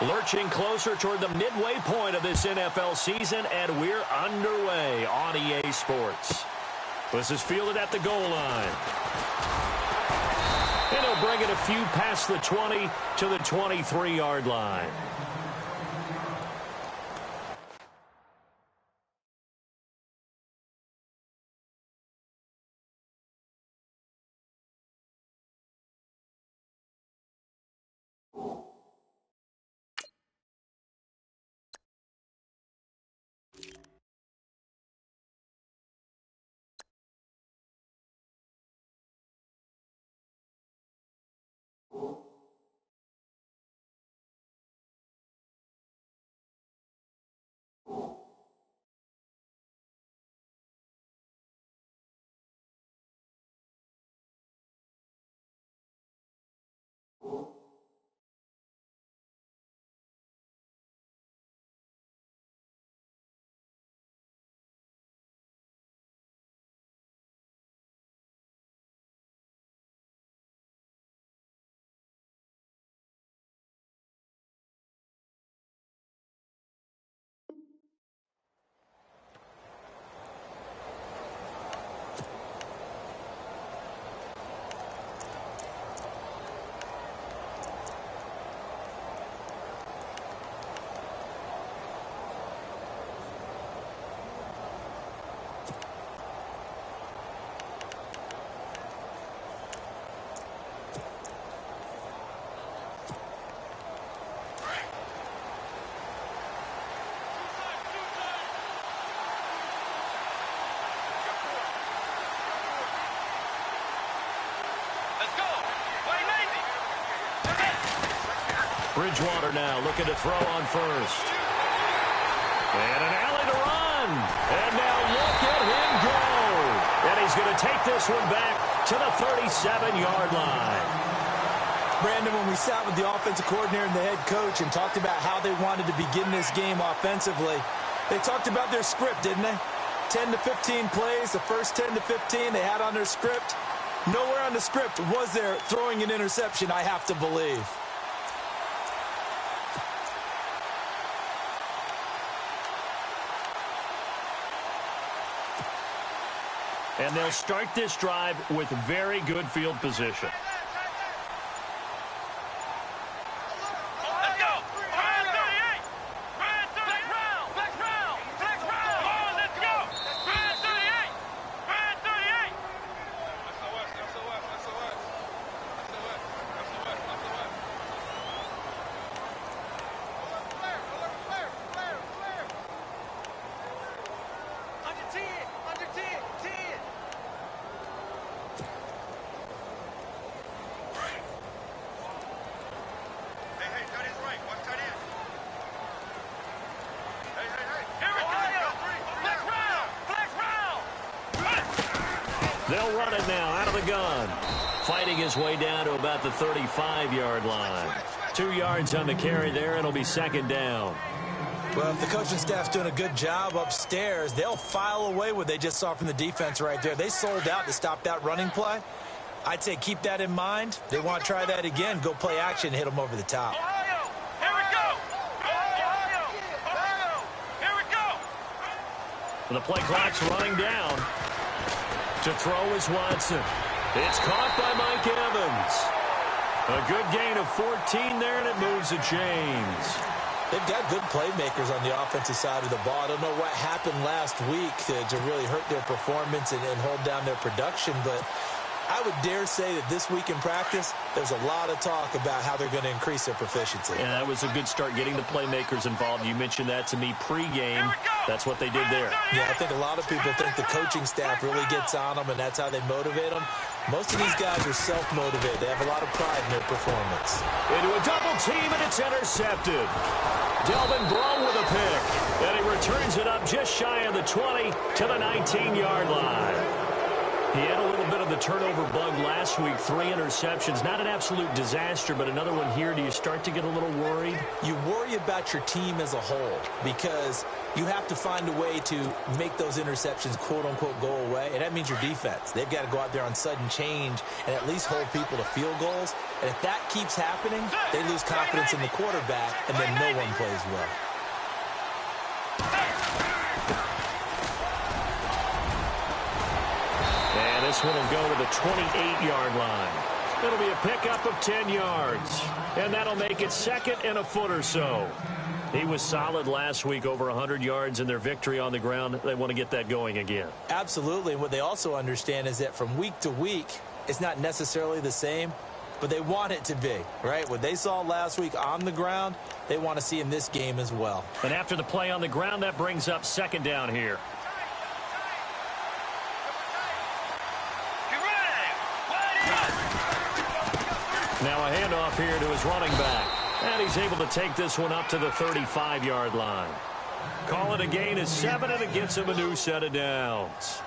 Lurching closer toward the midway point of this NFL season, and we're underway on EA Sports. This is fielded at the goal line. And he'll bring it a few past the 20 to the 23-yard line. Bridgewater now looking to throw on first. And an alley to run. And now look at him go. And he's going to take this one back to the 37-yard line. Brandon, when we sat with the offensive coordinator and the head coach and talked about how they wanted to begin this game offensively, they talked about their script, didn't they? 10 to 15 plays, the first 10 to 15 they had on their script. Nowhere on the script was there throwing an interception, I have to believe. And they'll start this drive with very good field position. They'll run it now out of the gun. Fighting his way down to about the 35-yard line. 2 yards on the carry there. It'll be second down. Well, if the coaching staff's doing a good job upstairs, they'll file away what they just saw from the defense right there. They sold out to stop that running play. I'd say keep that in mind. They want to try that again. Go play action, hit them over the top. The play clock's running down. To throw is Watson. It's caught by Mike Evans. A good gain of 14 there, and it moves the chains. They've got good playmakers on the offensive side of the ball. I don't know what happened last week to really hurt their performance and hold down their production, but I would dare say that this week in practice, there's a lot of talk about how they're going to increase their proficiency. Yeah, that was a good start getting the playmakers involved. You mentioned that to me pregame. That's what they did there. Yeah, I think a lot of people think the coaching staff really gets on them, and that's how they motivate them. Most of these guys are self-motivated. They have a lot of pride in their performance. Into a double team, and it's intercepted. Delvin Breaux with a pick. And he returns it up just shy of the 20 to the 19-yard line. He had a little bit of the turnover bug last week, 3 interceptions. Not an absolute disaster, but another one here. Do you start to get a little worried? You worry about your team as a whole because you have to find a way to make those interceptions, quote-unquote, go away, and that means your defense. They've got to go out there on sudden change and at least hold people to field goals, and if that keeps happening, they lose confidence in the quarterback, and then no one plays well. And this one will go to the 28-yard line. It'll be a pickup of 10 yards. And that'll make it 2nd and a foot or so. He was solid last week, over 100 yards in their victory on the ground. They want to get that going again. Absolutely. And what they also understand is that from week to week, it's not necessarily the same, but they want it to be, right? What they saw last week on the ground, they want to see in this game as well. And after the play on the ground, that brings up 2nd down here. Now a handoff here to his running back. And he's able to take this one up to the 35-yard line. Call it a gain of 7, and it gets him a new set of downs.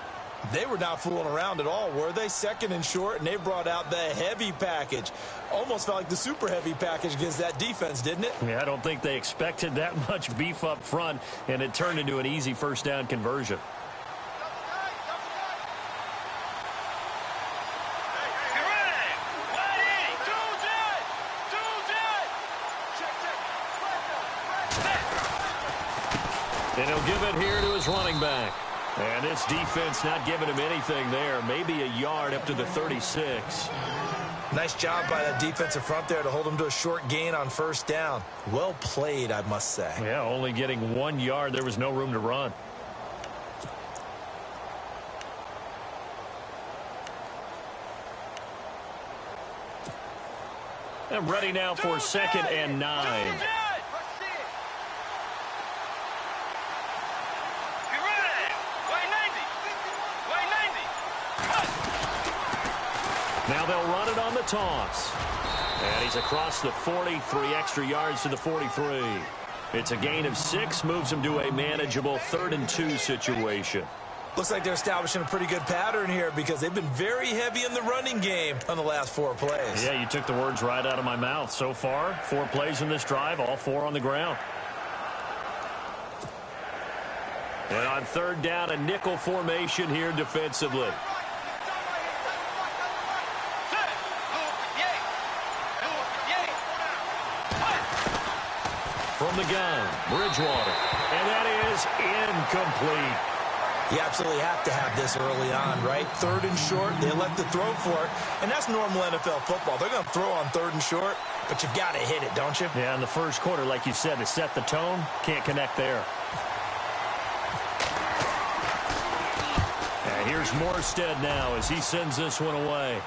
They were not fooling around at all, were they? 2nd and short, and they brought out the heavy package. Almost felt like the super heavy package against that defense, didn't it? Yeah, I don't think they expected that much beef up front, and it turned into an easy 1st down conversion. And he'll give it here to his running back. And this defense not giving him anything there. Maybe a yard up to the 36. Nice job by that defensive front there to hold him to a short gain on 1st down. Well played, I must say. Yeah, only getting 1 yard. There was no room to run. And ready now for 2nd and 9. Now they'll run it on the toss. And he's across the 40, 3 extra yards to the 43. It's a gain of 6, moves him to a manageable 3rd and 2 situation. Looks like they're establishing a pretty good pattern here because they've been very heavy in the running game on the last 4 plays. Yeah, you took the words right out of my mouth. So far, 4 plays in this drive, all 4 on the ground. And on 3rd down, a nickel formation here defensively. From the gun, Bridgewater. And that is incomplete. You absolutely have to have this early on, right? 3rd and short, they elect to throw for it, and that's normal NFL football. They're going to throw on 3rd and short, but you've got to hit it, don't you? Yeah, in the first quarter, like you said, to set the tone, can't connect there. And here's Morstead now as he sends this one away.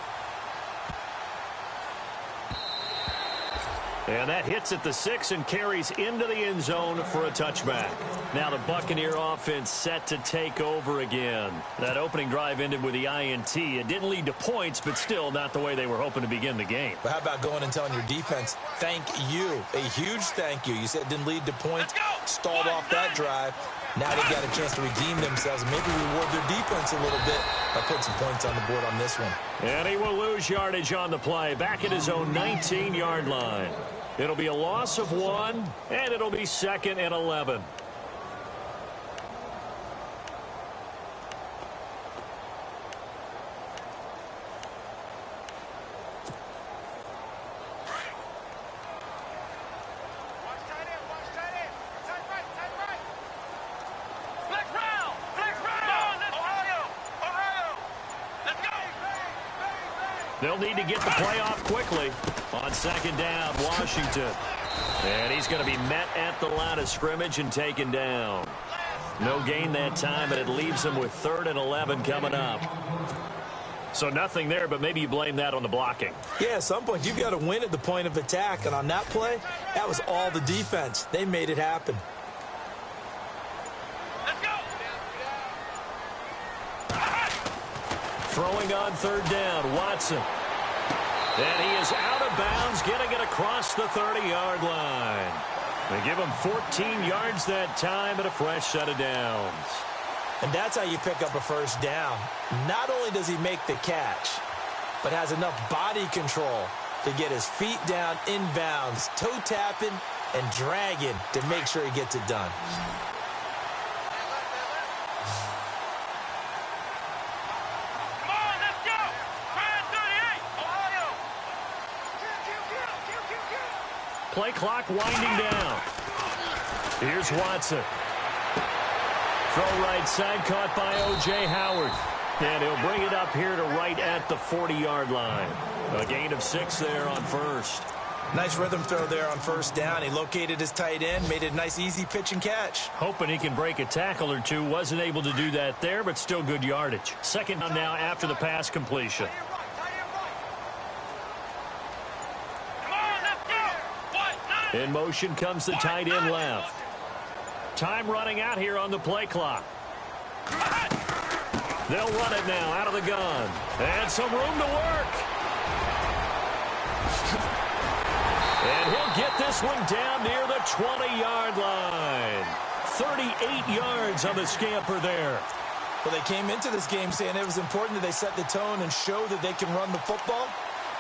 And that hits at the 6 and carries into the end zone for a touchback. Now the Buccaneer offense set to take over again. That opening drive ended with the INT. It didn't lead to points, but still not the way they were hoping to begin the game. But how about going and telling your defense, thank you, a huge thank you. You said it didn't lead to points, stalled off that drive. Now they've got a chance to redeem themselves and maybe reward their defense a little bit by putting some points on the board on this one. And he will lose yardage on the play, back at his own 19-yard line. It'll be a loss of 1, and it'll be 2nd and 11. They'll need to get the play off quickly. On 2nd down, Washington. And he's going to be met at the line of scrimmage and taken down. No gain that time, but it leaves him with 3rd and 11 coming up. So nothing there, but maybe you blame that on the blocking. Yeah, at some point you've got to win at the point of attack. And on that play, that was all the defense. They made it happen. Let's go. Throwing on 3rd down, Watson. And he is out of bounds, getting it across the 30-yard line. They give him 14 yards that time and a fresh set of downs. And that's how you pick up a first down. Not only does he make the catch, but has enough body control to get his feet down inbounds, toe tapping and dragging to make sure he gets it done. Play clock winding down. Here's Watson. Throw right side, caught by O.J. Howard. And he'll bring it up here to right at the 40-yard line. A gain of 6 there on first. Nice rhythm throw there on first down. He located his tight end, made it a nice easy pitch and catch. Hoping he can break a tackle or two. Wasn't able to do that there, but still good yardage. Second down now after the pass completion. In motion comes the tight end left. Time running out here on the play clock. They'll run it now out of the gun. And some room to work. And he'll get this one down near the 20-yard line. 38 yards on the scamper there. Well, they came into this game saying it was important that they set the tone and show that they can run the football.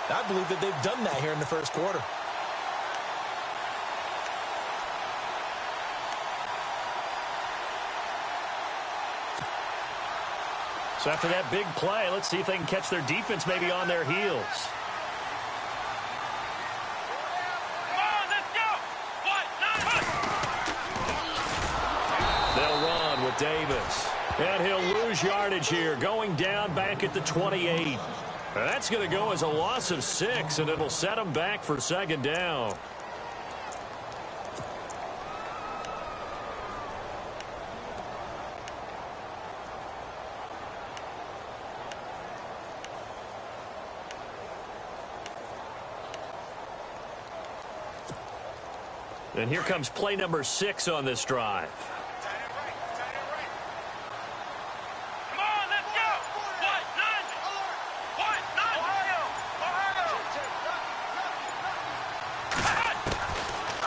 I believe that they've done that here in the first quarter. So after that big play, let's see if they can catch their defense maybe on their heels. They'll run with Davis. And he'll lose yardage here, going down back at the 28. That's going to go as a loss of 6, and it'll set him back for second down. And here comes play number 6 on this drive.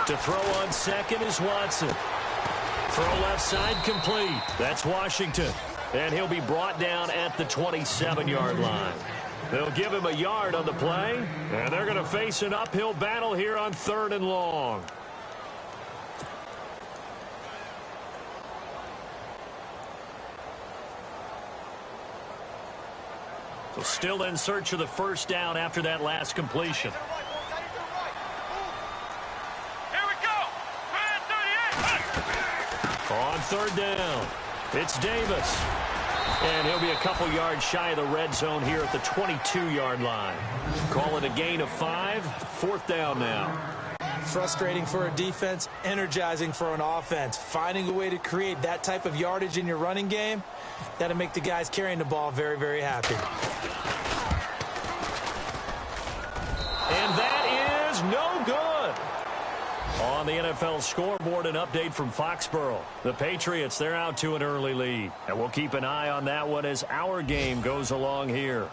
To throw on second is Watson. Throw left side complete. That's Washington. And he'll be brought down at the 27-yard line. They'll give him a yard on the play. And they're going to face an uphill battle here on 3rd and long. So still in search of the first down after that last completion. On 3rd down, it's Davis. And he'll be a couple yards shy of the red zone here at the 22-yard line. Call it a gain of 5. 4th down now. Frustrating for a defense, energizing for an offense. Finding a way to create that type of yardage in your running game, that'll make the guys carrying the ball very, very happy. And that is no good. On the NFL scoreboard, an update from Foxborough. The Patriots, they're out to an early lead. And we'll keep an eye on that one as our game goes along here.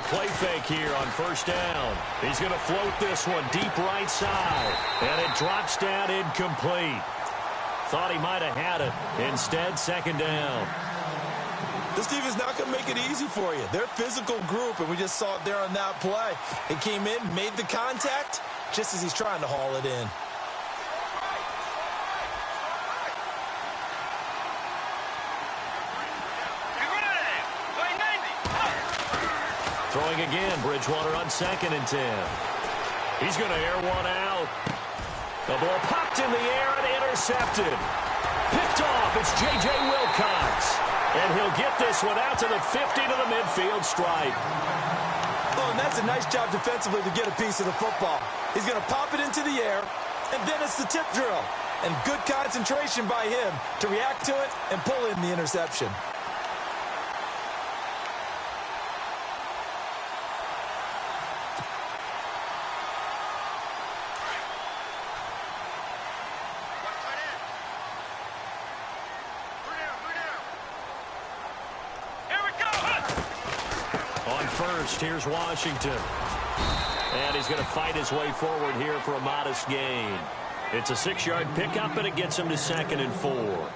Play fake here on first down. He's going to float this one deep right side. And it drops down incomplete. Thought he might have had it. Instead, second down. This team is not going to make it easy for you. They're a physical group, and we just saw it there on that play. It came in, made the contact, just as he's trying to haul it in. Throwing again, Bridgewater on 2nd and 10. He's going to air one out. The ball popped in the air and intercepted. Picked off, it's J.J. Wilcox. And he'll get this one out to the 50 to the midfield stripe. Oh, and that's a nice job defensively to get a piece of the football. He's going to pop it into the air, and then it's the tip drill. And good concentration by him to react to it and pull in the interception. first. Here's Washington. And he's going to fight his way forward here for a modest gain. It's a 6-yard pickup, and it gets him to 2nd and 4.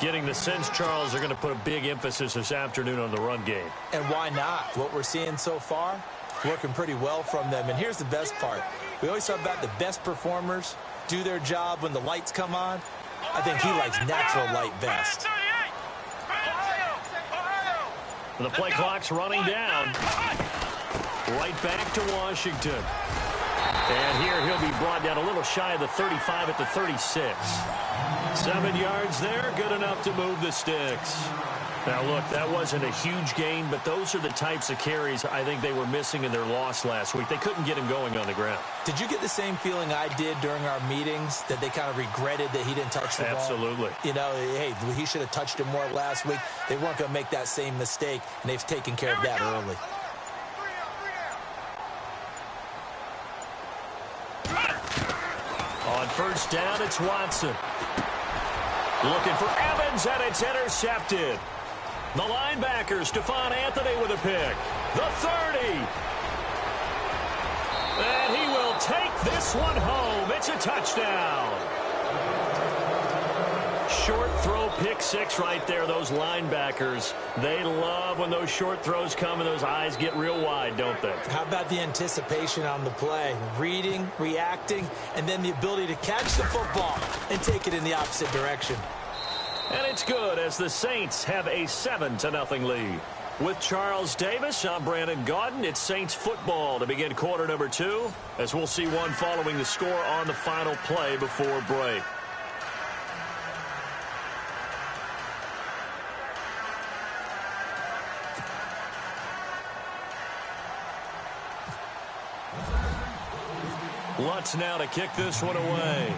Getting the sense, Charles, are going to put a big emphasis this afternoon on the run game. And why not? What we're seeing so far, working pretty well from them. And here's the best part. We always talk about the best performers do their job when the lights come on. I think he likes natural light best. The play clock's running down. Right back to Washington. And here he'll be brought down a little shy of the 35 at the 36. 7 yards there, good enough to move the sticks. Now, look, that wasn't a huge gain, but those are the types of carries I think they were missing in their loss last week. They couldn't get him going on the ground. Did you get the same feeling I did during our meetings, that they kind of regretted that he didn't touch the ball? Absolutely. You know, hey, he should have touched him more last week. They weren't going to make that same mistake, and they've taken care of that early. On first down, it's Watson. Looking for Evans, and it's intercepted. The linebacker, Stephon Anthony, with a pick. The 30. And he will take this one home. It's a touchdown. Short throw, pick 6 right there. Those linebackers, they love when those short throws come and those eyes get real wide, don't they? How about the anticipation on the play? Reading, reacting, and then the ability to catch the football and take it in the opposite direction. And it's good as the Saints have a 7-0 lead. With Charles Davis, I'm Brandon Gaudin. It's Saints football to begin quarter number 2, as we'll see one following the score on the final play before break. Lutz now to kick this one away.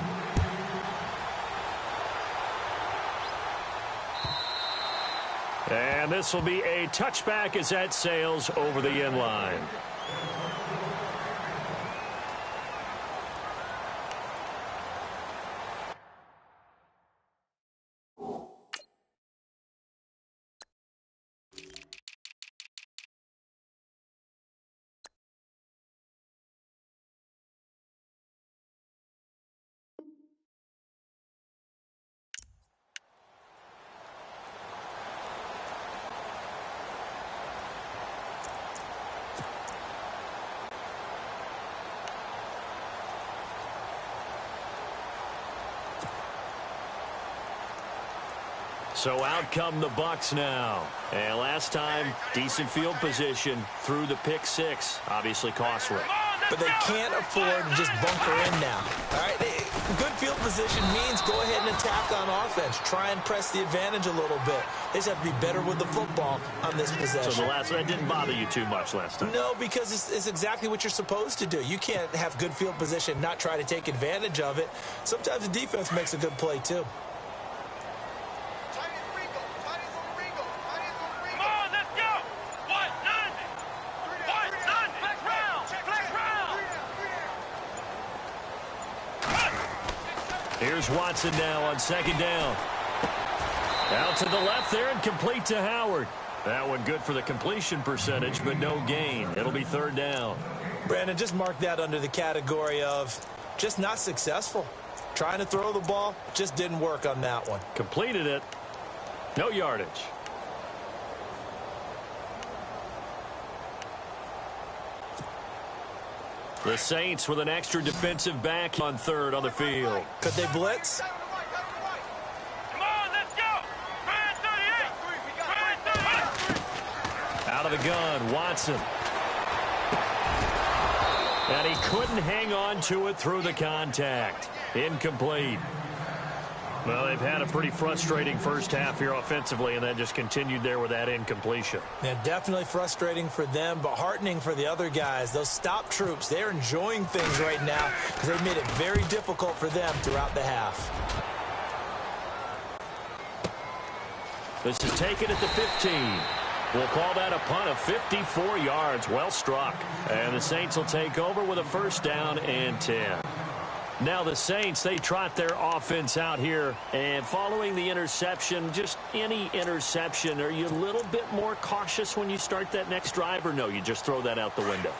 And this will be a touchback as that sails over the end line. So out come the Bucs now. And last time, decent field position through the pick 6. Obviously costly. But they can't afford to just bunker in now. All right, good field position means go ahead and attack on offense. Try and press the advantage a little bit. They just have to be better with the football on this possession. So the last one didn't bother you too much last time? No, because it's exactly what you're supposed to do. You can't have good field position, not try to take advantage of it. Sometimes the defense makes a good play too. Here's Watson now on second down. Out to the left there and complete to Howard. That one good for the completion percentage, but no gain. It'll be third down. Brandon, just mark that under the category of just not successful. Trying to throw the ball, just didn't work on that one. Completed it. No yardage. The Saints with an extra defensive back on third on the field. Could they blitz? Come on, let's go. Brand 38. Out of the gun, Watson. And he couldn't hang on to it through the contact. Incomplete. Well, they've had a pretty frustrating first half here offensively, and then just continued there with that incompletion. Yeah, definitely frustrating for them, but heartening for the other guys. Those stop troops, they're enjoying things right now because they've made it very difficult for them throughout the half. This is taken at the 15. We'll call that a punt of 54 yards. Well struck. And the Saints will take over with a first down and 10. Now the Saints, they trot their offense out here. And following the interception, just any interception, are you a little bit more cautious when you start that next drive, or no, you just throw that out the window?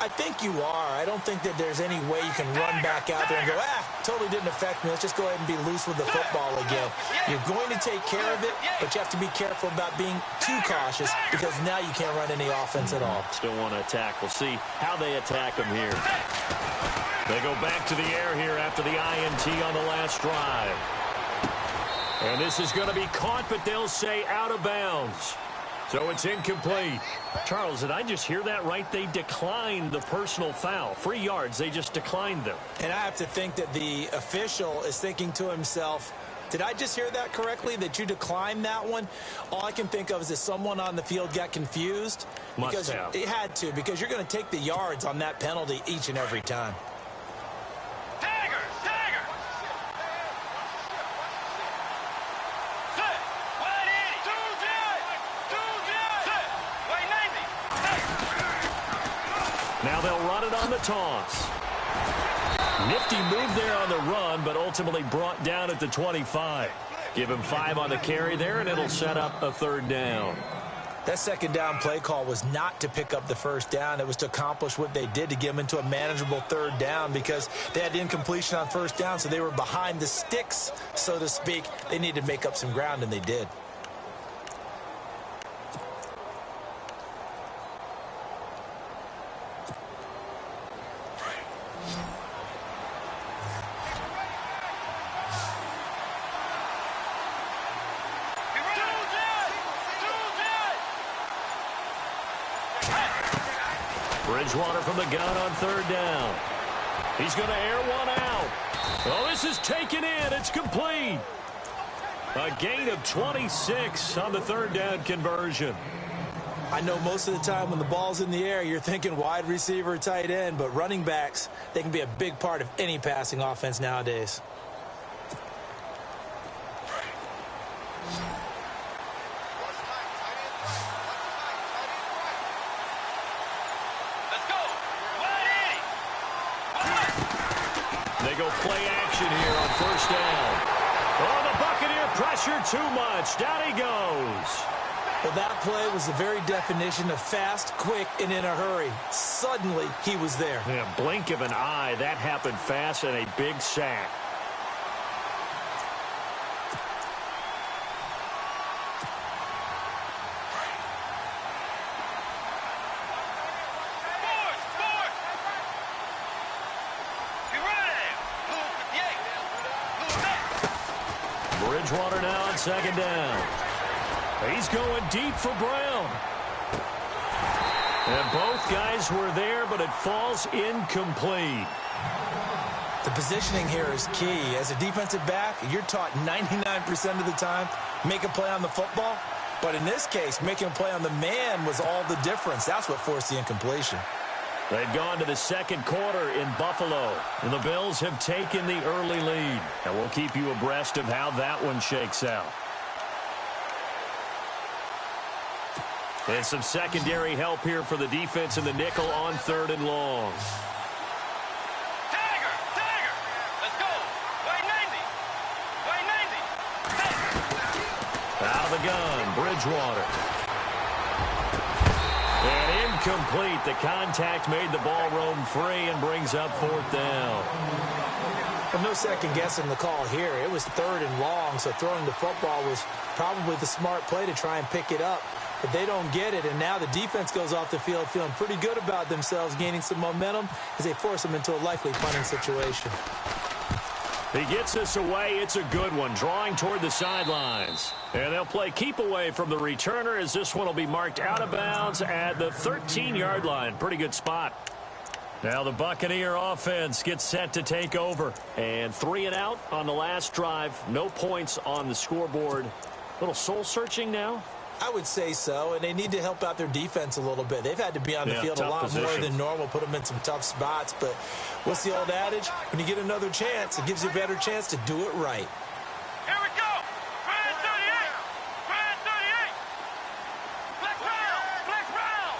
I think you are. I don't think that there's any way you can run back out there and go, totally didn't affect me. Let's just go ahead and be loose with the football again. You're going to take care of it, but you have to be careful about being too cautious because now you can't run any offense at all. Still want to attack. We'll see how they attack them here. They go back to the air here after the INT on the last drive. And this is going to be caught, but they'll say out of bounds. So it's incomplete. Charles, did I just hear that right? They declined the personal foul. 3 yards, they just declined them. And I have to think that the official is thinking to himself, did I just hear that correctly, that you declined that one? All I can think of is that someone on the field got confused. Must have. It had to, because you're going to take the yards on that penalty each and every time. Now they'll run it on the toss. Nifty move there on the run, but ultimately brought down at the 25. Give him 5 on the carry there, and it'll set up a 3rd down. That 2nd down play call was not to pick up the 1st down. It was to accomplish what they did, to get them into a manageable 3rd down, because they had incompletion on 1st down, so they were behind the sticks, so to speak. They needed to make up some ground, and they did. Bridgewater from the gun on 3rd down. He's going to air one out. Oh, this is taken in. It's complete. A gain of 26 on the 3rd down conversion. I know most of the time when the ball's in the air, you're thinking wide receiver, tight end, but running backs, they can be a big part of any passing offense nowadays. They go play action here on 1st down. Oh, the Buccaneer pressure too much. Down he goes. Well, that play was the very definition of fast, quick, and in a hurry. Suddenly, he was there. Yeah, blink of an eye. That happened fast and a big sack. Bridgewater now on 2nd down. He's going deep for Brown. And both guys were there, but it falls incomplete. The positioning here is key. As a defensive back, you're taught 99% of the time, make a play on the football. But in this case, making a play on the man was all the difference. That's what forced the incompletion. They've gone to the 2nd quarter in Buffalo, and the Bills have taken the early lead. And we'll keep you abreast of how that one shakes out. And some secondary help here for the defense in the nickel on 3rd and long. Tiger! Let's go! White 90! Out of the gun, Bridgewater. And incomplete. The contact made the ball roam free and brings up 4th down. Well, no second guessing the call here. It was 3rd and long, so throwing the football was probably the smart play to try and pick it up. But they don't get it, and now the defense goes off the field feeling pretty good about themselves, gaining some momentum as they force them into a likely punting situation. He gets this away. It's a good one, drawing toward the sidelines. And they'll play keep away from the returner as this one will be marked out of bounds at the 13-yard line. Pretty good spot. Now the Buccaneer offense gets set to take over. And 3 and out on the last drive. No points on the scoreboard. A little soul-searching now. I would say so, and they need to help out their defense a little bit. They've had to be on the field a lot more than normal, put them in some tough spots. But what's the old adage? When you get another chance, it gives you a better chance to do it right. Here we go! Brand 38! Brand 38! Flex round! Flex round!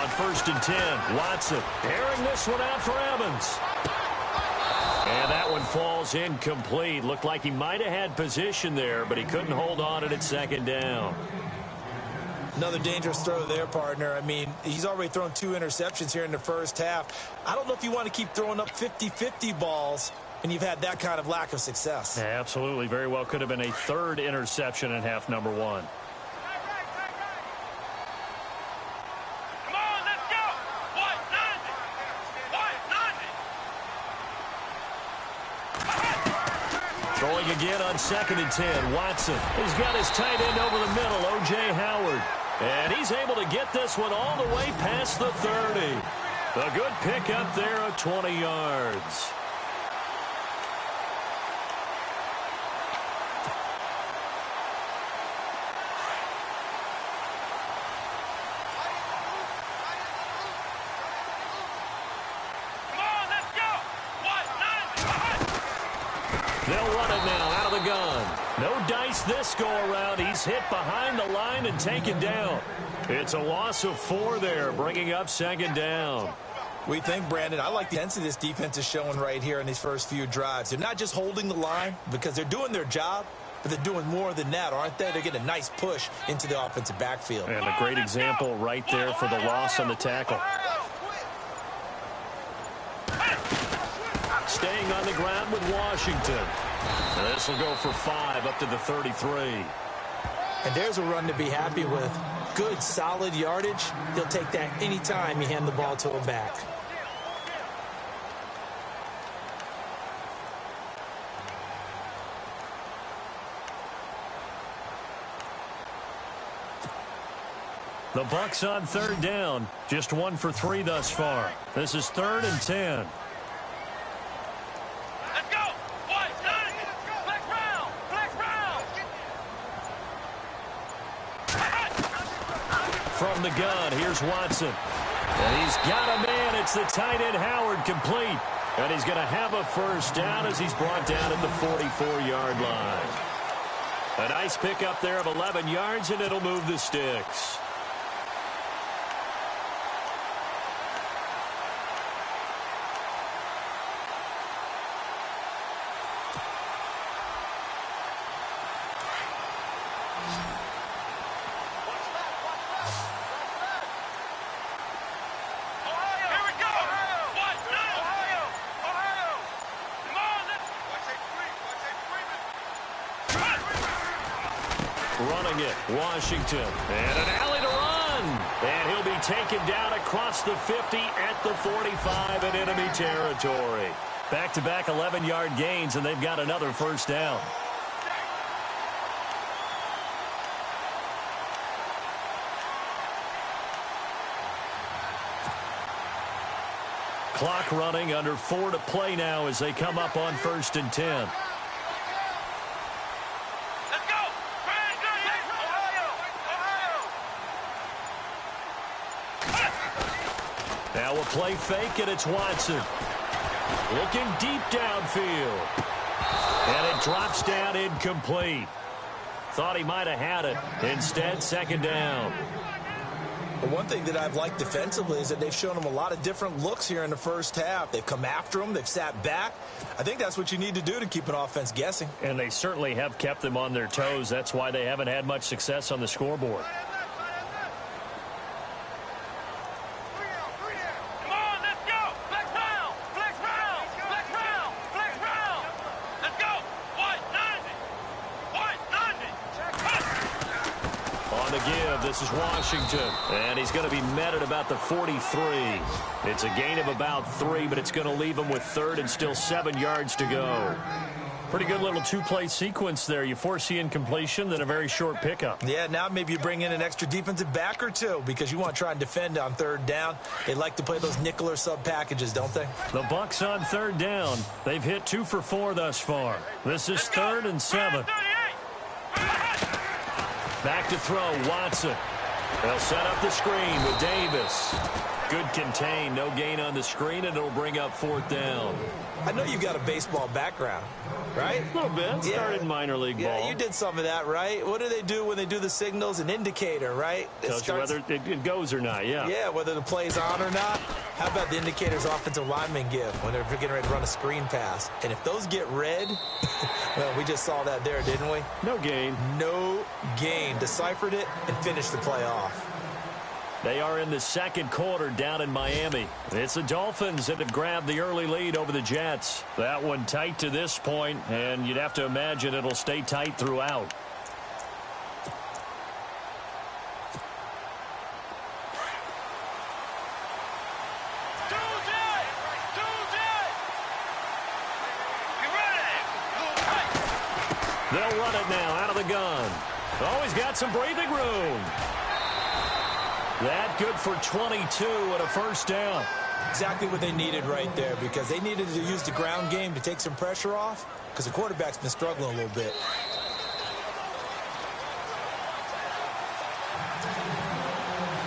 On on 1st and 10. Watson airing this one out for Evans. And that one falls incomplete. Looked like he might have had position there, but he couldn't hold on at 2nd down. Another dangerous throw there, partner. I mean, he's already thrown 2 interceptions here in the first half. I don't know if you want to keep throwing up 50-50 balls and you've had that kind of lack of success. Yeah, absolutely. Very well could have been a 3rd interception in half number 1. Throwing again on 2nd and 10. Watson. He's got his tight end over the middle, O.J. Howard. And he's able to get this one all the way past the 30. A good pickup there of 20 yards. They'll run it now out of the gun. No dice this go-around. He's hit behind the line and taken down. It's a loss of 4 there, bringing up 2nd down. We think, Brandon, I like the intensity this defense is showing right here in these first few drives. They're not just holding the line because they're doing their job, but they're doing more than that, aren't they? They're getting a nice push into the offensive backfield. And a great example right there for the loss on the tackle. Staying on the ground with Washington. This will go for 5 up to the 33. And there's a run to be happy with. Good, solid yardage. He'll take that anytime you hand the ball to him back. The Bucs on 3rd down. Just 1 for 3 thus far. This is 3rd and 10. From the gun, here's Watson. And he's got a man. It's the tight end Howard, complete. And he's going to have a 1st down as he's brought down at the 44-yard line. A nice pickup there of 11 yards, and it'll move the sticks. Running it, Washington, and an alley to run. And he'll be taken down across the 50 at the 45 in enemy territory. Back-to-back 11-yard gains, and they've got another 1st down. Clock running, under 4 to play now as they come up on 1st and 10. Now a play fake, and it's Watson. Looking deep downfield. And it drops down incomplete. Thought he might have had it. Instead, 2nd down. But one thing that I've liked defensively is that they've shown him a lot of different looks here in the first half. They've come after him. They've sat back. I think that's what you need to do to keep an offense guessing. And they certainly have kept them on their toes. That's why they haven't had much success on the scoreboard. This is Washington, and he's going to be met at about the 43. It's a gain of about 3, but it's going to leave him with 3rd and still 7 yards to go. Pretty good little 2-play sequence there. You force the incompletion, then a very short pickup. Yeah, now maybe you bring in an extra defensive back or 2 because you want to try and defend on 3rd down. They like to play those nickel or sub packages, don't they? The Bucs on 3rd down. They've hit 2 for 4 thus far. This is 3rd and 7. Back to throw, Watson. They'll set up the screen with Davis. Good contain, no gain on the screen, and it'll bring up 4th down. I know you've got a baseball background, right? A little bit. Started minor league ball. Yeah, you did some of that, right? What do they do when they do the signals? An indicator, right? Tells you whether it goes or not, yeah. Yeah, whether the play's on or not. How about the indicators offensive linemen give when they're getting ready to run a screen pass? And if those get red, well, we just saw that there, didn't we? No gain. No gain. Deciphered it and finished the play off. They are in the 2nd quarter down in Miami. It's the Dolphins that have grabbed the early lead over the Jets. That one tight to this point, and you'd have to imagine it'll stay tight throughout. They'll run it now out of the gun. Oh, he's got some breathing room. That good for 22 and a 1st down. Exactly what they needed right there, because they needed to use the ground game to take some pressure off, because the quarterback's been struggling a little bit.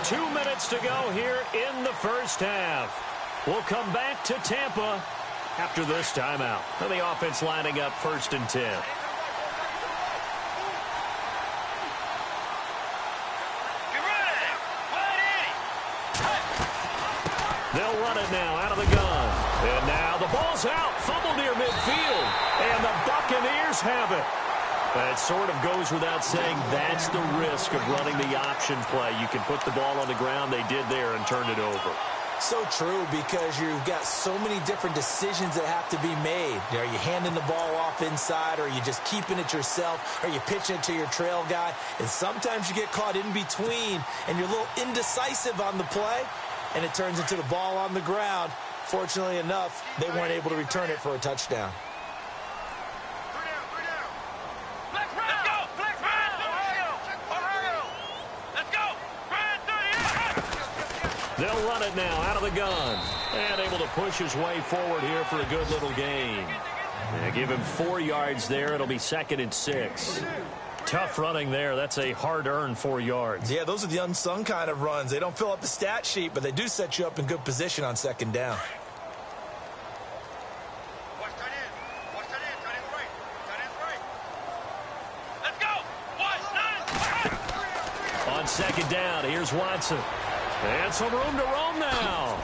Two minutes to go here in the 1st half. We'll come back to Tampa after this timeout. And the offense lining up 1st and 10. They'll run it now out of the gun. And now the ball's out. Fumble near midfield. And the Buccaneers have it. That sort of goes without saying. That's the risk of running the option play. You can put the ball on the ground. They did there and turned it over. So true, because you've got so many different decisions that have to be made. Are you handing the ball off inside, or are you just keeping it yourself? Are you pitching it to your trail guy? And sometimes you get caught in between, and you're a little indecisive on the play, and it turns into the ball on the ground. Fortunately enough, they weren't able to return it for a touchdown. They'll run it now out of the gun. And able to push his way forward here for a good little gain. And give him 4 yards there. It'll be 2nd and 6. Tough running there. That's a hard-earned 4 yards. Yeah, those are the unsung kind of runs. They don't fill up the stat sheet, but they do set you up in good position on 2nd down. On 2nd down, here's Watson. And some room to roam now.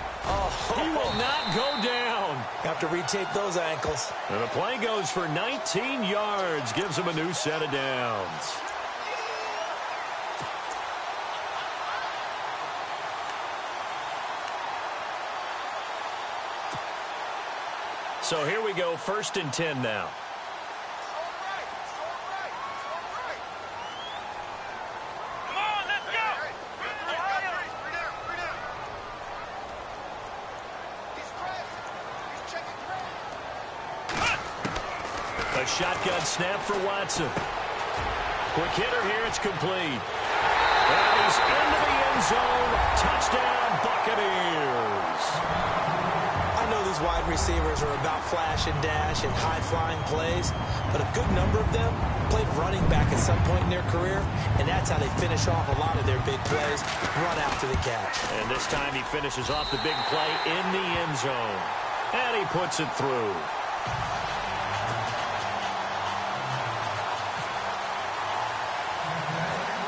He will not go down. Have to retake those ankles. And the play goes for 19 yards. Gives him a new set of downs. So here we go, 1st and 10 now. A shotgun snap for Watson. Quick hitter here, it's complete. And he's into the end zone. Touchdown, Buccaneers. I know these wide receivers are about flash and dash and high-flying plays, but a good number of them played running back at some point in their career, and that's how they finish off a lot of their big plays, run after the catch. And this time he finishes off the big play in the end zone. And he puts it through.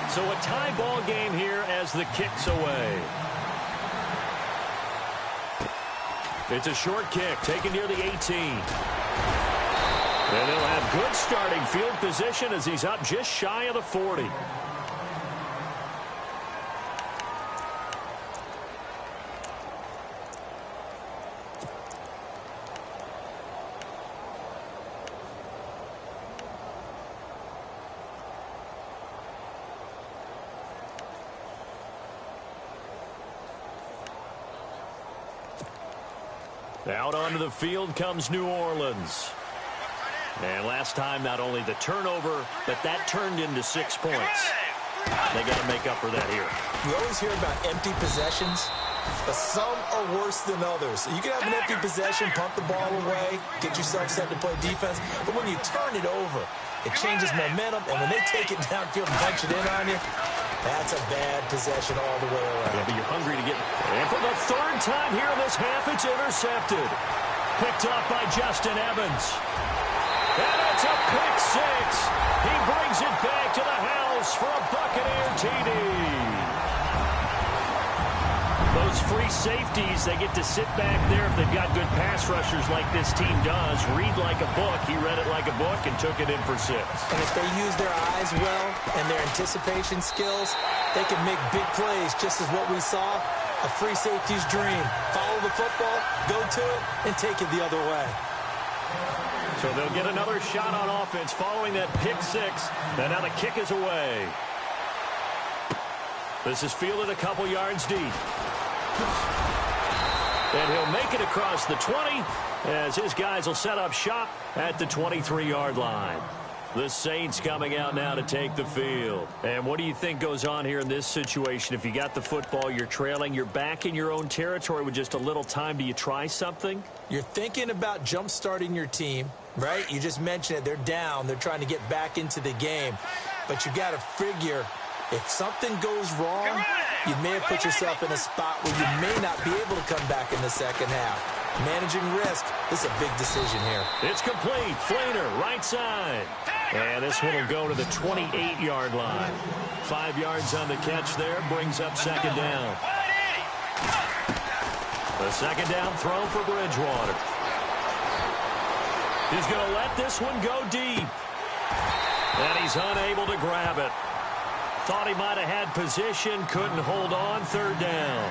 So a tie ball game here as the kick's away. It's a short kick taken near the 18. And he'll have good starting field position as he's up just shy of the 40. Out onto the field comes New Orleans. And last time, not only the turnover, but that turned into 6 points. They got to make up for that here. You always hear about empty possessions, but some are worse than others. You can have an empty possession, pump the ball away, get yourself set to play defense, but when you turn it over, it changes momentum, and when they take it downfield and punch it in on you, That's a bad possession all the way around. Yeah, but you're hungry to get... And for the third time here in this half, it's intercepted. Picked off by Justin Evans. And it's a pick six. He brings it back to the house for a Buccaneer TD. Those free safeties, they get to sit back there if they've got good pass rushers like this team does. Read like a book. He read it like a book and took it in for 6. And if they use their eyes well and their anticipation skills, they can make big plays, just as what we saw. A free safety's dream. Follow the football, go to it, and take it the other way. So they'll get another shot on offense following that pick six. And now the kick is away. This is fielded a couple yards deep. And he'll make it across the 20 as his guys will set up shop at the 23-yard line. The Saints coming out now to take the field. And what do you think goes on here in this situation? If you got the football, you're trailing, you're back in your own territory with just a little time. Do you try something? You're thinking about jump-starting your team, right? You just mentioned it. They're down. They're trying to get back into the game. But you got to figure, if something goes wrong, you may have put yourself in a spot where you may not be able to come back in the second half. Managing risk, this is a big decision here. It's complete. Flainer, right side. And this one will go to the 28-yard line. 5 yards on the catch there, brings up second down. The second down throw for Bridgewater. He's going to let this one go deep. And he's unable to grab it. Thought he might have had position, couldn't hold on, third down.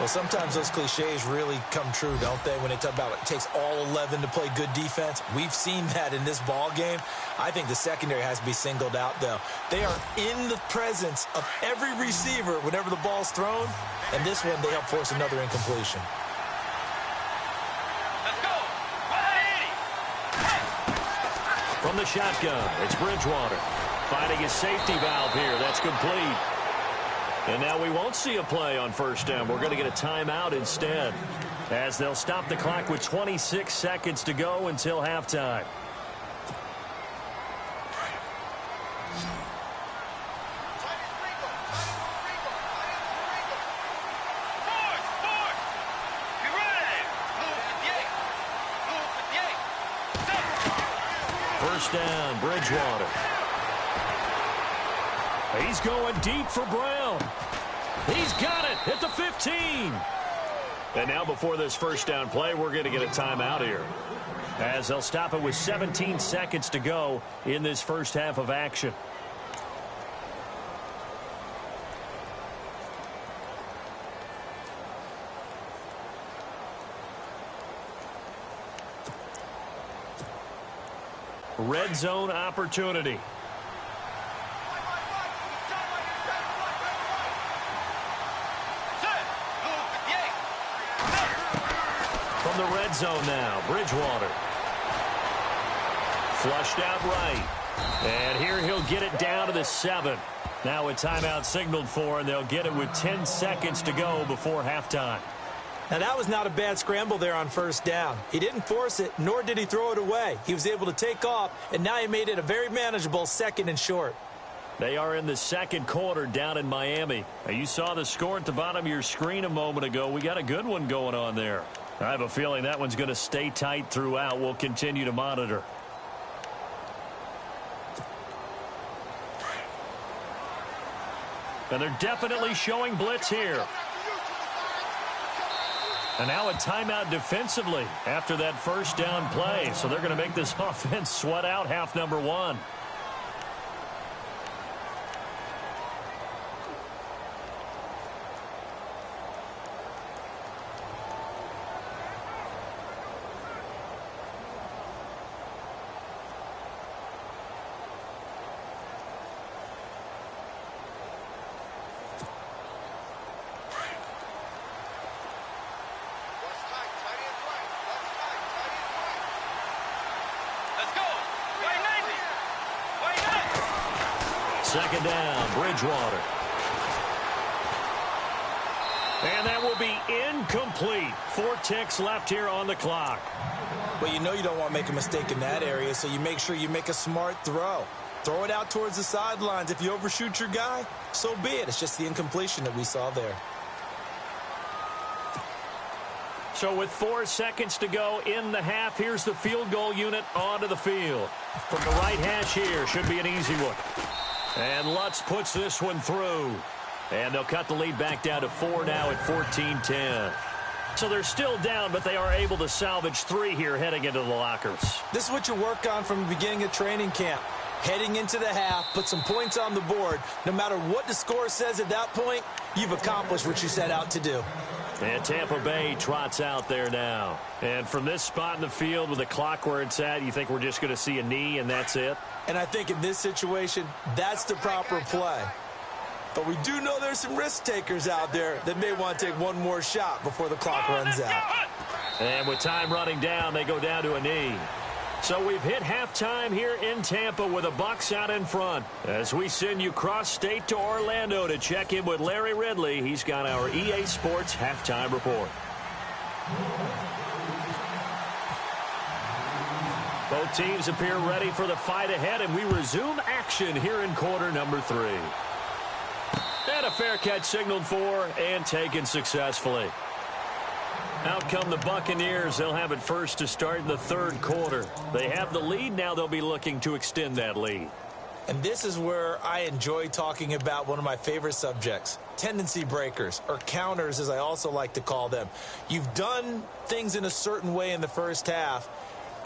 Well, sometimes those cliches really come true, don't they, when they talk about it takes all 11 to play good defense. We've seen that in this ball game. I think the secondary has to be singled out, though. They are in the presence of every receiver whenever the ball's thrown, and this one, they help force another incompletion. Let's go. From the shotgun, it's Bridgewater. Finding his safety valve here. That's complete. And now we won't see a play on first down. We're going to get a timeout instead, as they'll stop the clock with 26 seconds to go until halftime. First down, Bridgewater. He's going deep for Brown. He's got it at the 15. And now before this first down play, we're going to get a timeout here, as they'll stop it with 17 seconds to go in this first half of action. Red zone opportunity. From the red zone now, Bridgewater. Flushed out right. And here he'll get it down to the 7. Now a timeout signaled for, and they'll get it with 10 seconds to go before halftime. Now, that was not a bad scramble there on first down. He didn't force it, nor did he throw it away. He was able to take off, and now he made it a very manageable 2nd and short. They are in the second quarter down in Miami. Now, you saw the score at the bottom of your screen a moment ago. We got a good one going on there. I have a feeling that one's going to stay tight throughout. We'll continue to monitor. And they're definitely showing blitz here. And now a timeout defensively after that first down play. So they're going to make this offense sweat out half number 1. Second down, Bridgewater. And that will be incomplete. 4 ticks left here on the clock. Well, you know you don't want to make a mistake in that area, so you make sure you make a smart throw. Throw it out towards the sidelines. If you overshoot your guy, so be it. It's just the incompletion that we saw there. So with 4 seconds to go in the half, here's the field goal unit onto the field. From the right hash here, should be an easy one. And Lutz puts this one through. And they'll cut the lead back down to 4 now at 14-10. So they're still down, but they are able to salvage 3 here heading into the lockers. This is what you work on from the beginning of training camp. Heading into the half, put some points on the board. No matter what the score says at that point, you've accomplished what you set out to do. And Tampa Bay trots out there now. And from this spot in the field with the clock where it's at, you think we're just going to see a knee and that's it? And I think in this situation, that's the proper play. But we do know there's some risk takers out there that may want to take one more shot before the clock runs out. And with time running down, they go down to a knee. So we've hit halftime here in Tampa with the Bucs out in front. As we send you cross-state to Orlando to check in with Larry Ridley. He's got our EA Sports halftime report. Both teams appear ready for the fight ahead, and we resume action here in quarter number 3. And a fair catch signaled for and taken successfully. Out come the Buccaneers. They'll have it first to start the third quarter. They have the lead. Now they'll be looking to extend that lead. And this is where I enjoy talking about one of my favorite subjects, tendency breakers, or counters as I also like to call them. You've done things in a certain way in the first half,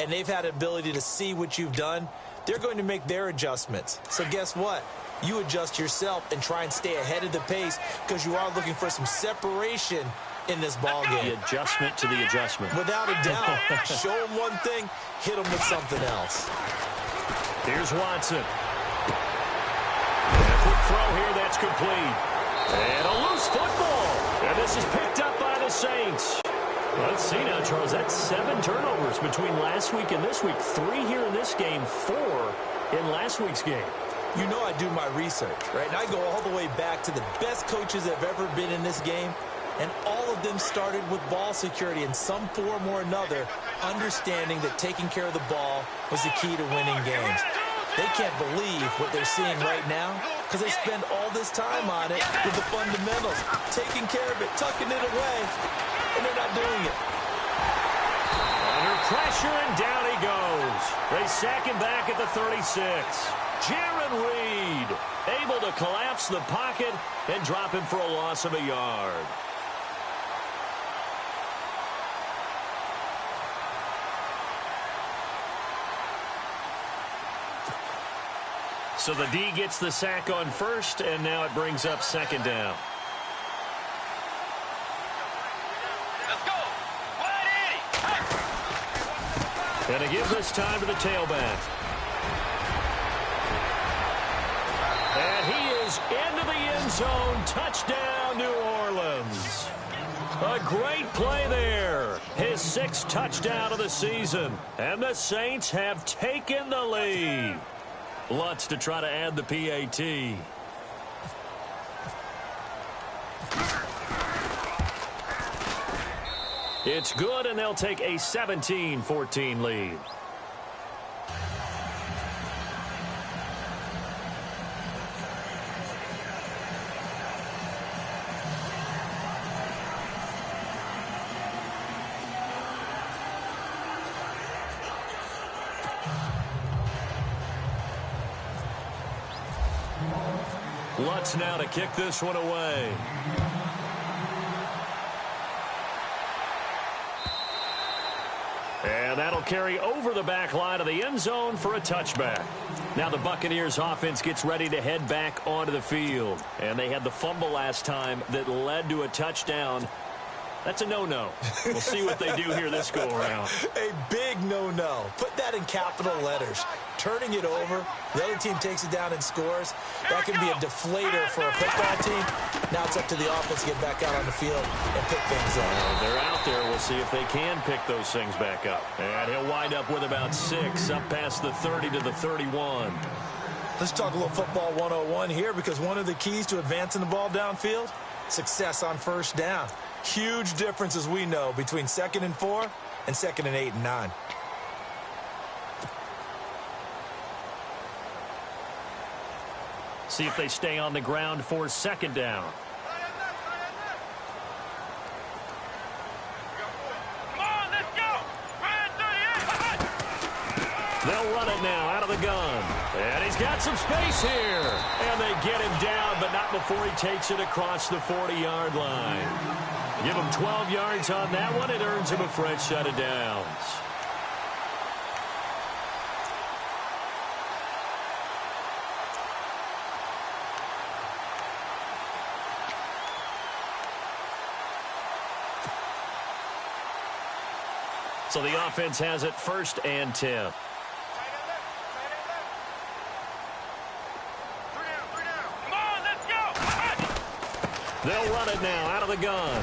and they've had the ability to see what you've done. They're going to make their adjustments. So guess what? You adjust yourself and try and stay ahead of the pace because you are looking for some separation in this ball game. The adjustment to the adjustment. Without a doubt. Show them one thing, hit them with something else. Here's Watson. And a quick throw here, that's complete. And a loose football. And this is picked up by the Saints. Let's see now, Charles. That's 7 turnovers between last week and this week. 3 here in this game, 4 in last week's game. You know I do my research, right? And I go all the way back to the best coaches that have ever been in this game. And all of them started with ball security in some form or another, understanding that taking care of the ball was the key to winning games. They can't believe what they're seeing right now because they spend all this time on it with the fundamentals, taking care of it, tucking it away, and they're not doing it. Under pressure, and down he goes. They sack him back at the 36. Jaron Reed able to collapse the pocket and drop him for a loss of a yard. So the D gets the sack on first, and now it brings up second down. Let's go. 180. And to give this time to the tailback. And he is into the end zone. Touchdown, New Orleans. A great play there. His 6th touchdown of the season. And the Saints have taken the lead. Lutz to try to add the PAT. It's good, and they'll take a 17-14 lead. Lutz now to kick this one away. And that'll carry over the back line of the end zone for a touchback. Now the Buccaneers offense gets ready to head back onto the field. And they had the fumble last time that led to a touchdown. That's a no-no. We'll see what they do here this go-around. A big no-no. Put that in capital letters. Turning it over, the other team takes it down and scores. That can be a deflator for a football team. Now it's up to the offense to get back out on the field and pick things up. They're out there. We'll see if they can pick those things back up. And he'll wind up with about 6 up past the 30 to the 31. Let's talk a little football 101 here because one of the keys to advancing the ball downfield, success on first down. Huge difference, as we know, between 2nd and 4 and 2nd and 8 and 9. See if they stay on the ground for second down. Come on, let's go. Brand 38. They'll run it now out of the gun. And he's got some space here. And they get him down, but not before he takes it across the 40-yard line. Give him 12 yards on that one. It earns him a fresh set of downs. So the offense has it 1st and 10. Come on, let's go. They'll run it now out of the gun.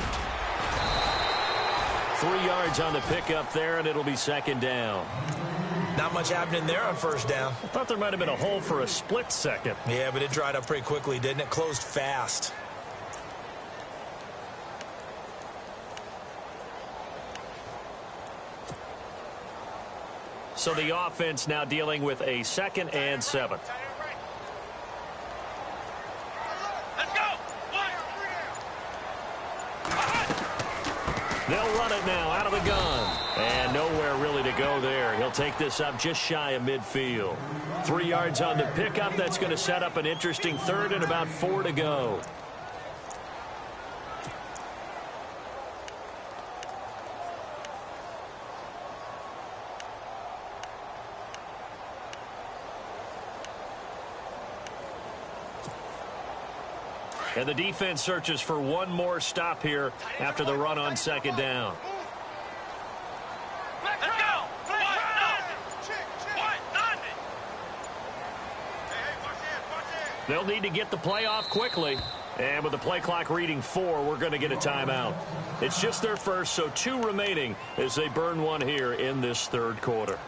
3 yards on the pickup there, and it'll be second down. Not much happening there on first down. I thought there might have been a hole for a split second. Yeah, but it dried up pretty quickly, didn't it? Closed fast. So the offense now dealing with a 2nd and 7. Let's go. They'll run it now out of the gun. And nowhere really to go there. He'll take this up just shy of midfield. 3 yards on the pickup. That's going to set up an interesting 3rd and about 4 to go. And the defense searches for one more stop here after the run on second down. Let's go. They'll need to get the play off quickly. And with the play clock reading 4, we're going to get a timeout. It's just their first, so 2 remaining as they burn one here in this 3rd quarter.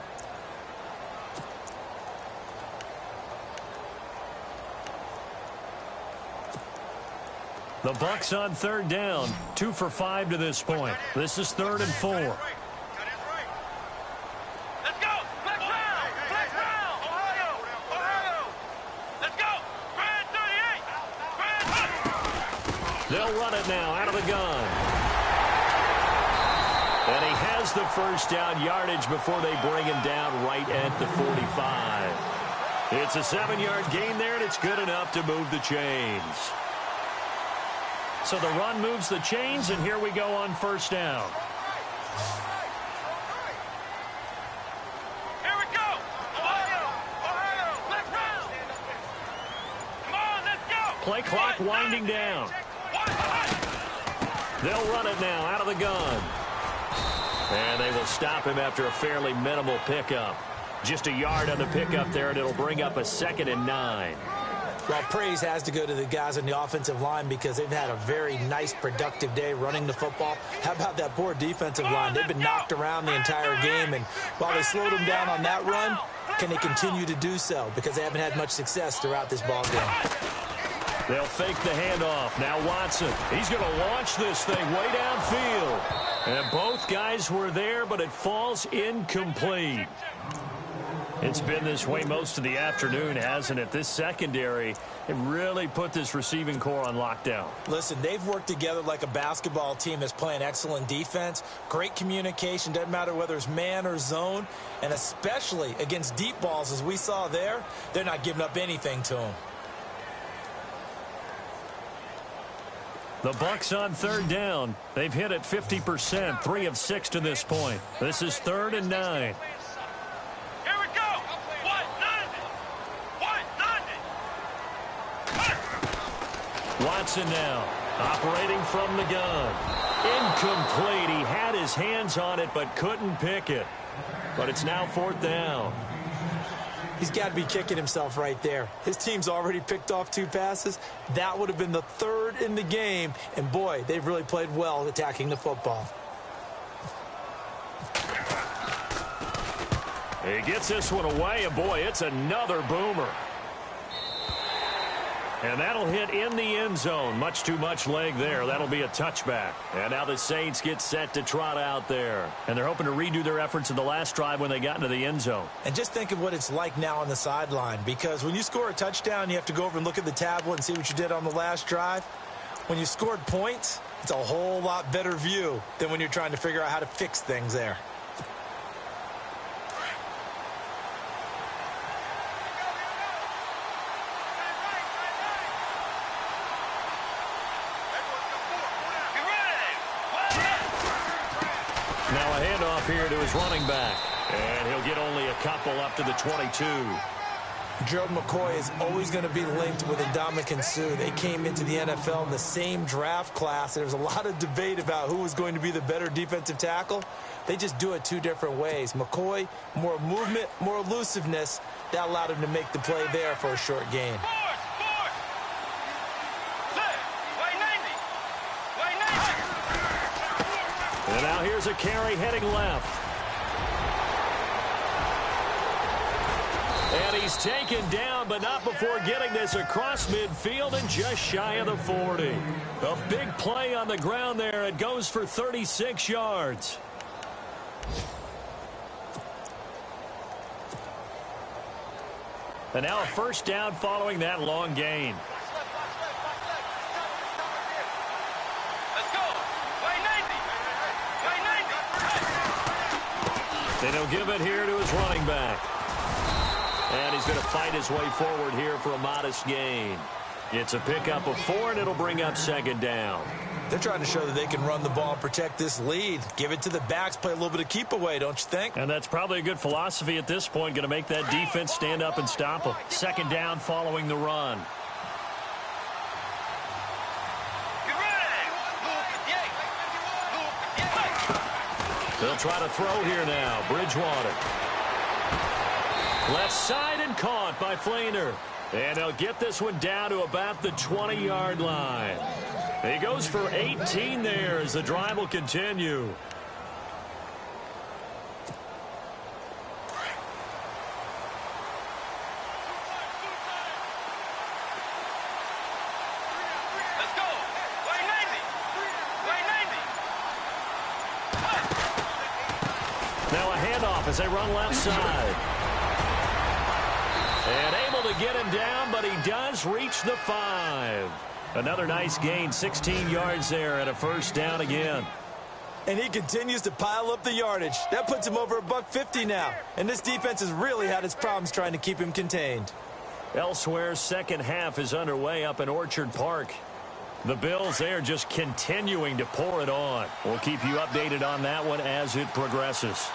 The Bucs on 3rd down, 2 for 5 to this point. This is 3rd and 4. Let's go. Flex round. Flex round. Ohio. Let's go. Brand 38. They'll run it now out of the gun. And he has the first down yardage before they bring him down right at the 45. It's a 7-yard gain there, and it's good enough to move the chains. So the run moves the chains, and here we go on first down. Here we go. Ohio. Flex round. Come on, let's go. Play clock winding down. They'll run it now out of the gun. And they will stop him after a fairly minimal pickup. Just a yard on the pickup there, and it'll bring up a 2nd and 9. Well, praise has to go to the guys on the offensive line because they've had a very nice, productive day running the football. How about that poor defensive line? They've been knocked around the entire game, and while they slowed them down on that run, can they continue to do so? Because they haven't had much success throughout this ball game. They'll fake the handoff. Now Watson. He's going to launch this thing way downfield. And both guys were there, but it falls incomplete. It's been this way most of the afternoon, hasn't it? This secondary, it really put this receiving core on lockdown. Listen, they've worked together like a basketball team that's playing excellent defense. Great communication, doesn't matter whether it's man or zone. And especially against deep balls, as we saw there, they're not giving up anything to them. The Bucs on 3rd down. They've hit it 50%, 3 of 6 to this point. This is 3rd and 9. Here we go. Watson now, operating from the gun. Incomplete. He had his hands on it, but couldn't pick it. But it's now 4th down. He's got to be kicking himself right there. His team's already picked off 2 passes. That would have been the 3rd in the game. And, boy, they've really played well attacking the football. He gets this one away, and, boy, it's another boomer. And that'll hit in the end zone. Much too much leg there. That'll be a touchback. And now the Saints get set to trot out there. And they're hoping to redo their efforts in the last drive when they got into the end zone. And just think of what it's like now on the sideline. Because when you score a touchdown, you have to go over and look at the tablet and see what you did on the last drive. When you scored points, it's a whole lot better view than when you're trying to figure out how to fix things there. Now a handoff here to his running back. And he'll get only a couple up to the 22. Gerald McCoy is always going to be linked with Ndamukong Suh. They came into the NFL in the same draft class. There was a lot of debate about who was going to be the better defensive tackle. They just do it two different ways. McCoy, more movement, more elusiveness. That allowed him to make the play there for a short gain. And now here's a carry heading left. And he's taken down, but not before getting this across midfield and just shy of the 40. A big play on the ground there. It goes for 36 yards. And now a first down following that long gain. And he'll give it here to his running back. And he's going to fight his way forward here for a modest gain. It's a pickup of 4, and it'll bring up second down. They're trying to show that they can run the ball and protect this lead. Give it to the backs, play a little bit of keep away, don't you think? And that's probably a good philosophy at this point. Going to make that defense stand up and stop them. Second down following the run. They'll try to throw here now. Bridgewater. Left side and caught by Flainer. And they'll get this one down to about the 20-yard line. He goes for 18 there as the drive will continue. Now a handoff as they run left side. And able to get him down, but he does reach the 5. Another nice gain, 16 yards there and a first down again. And he continues to pile up the yardage. That puts him over $150 now. And this defense has really had its problems trying to keep him contained. Elsewhere, second half is underway up in Orchard Park. The Bills, they are just continuing to pour it on. We'll keep you updated on that one as it progresses.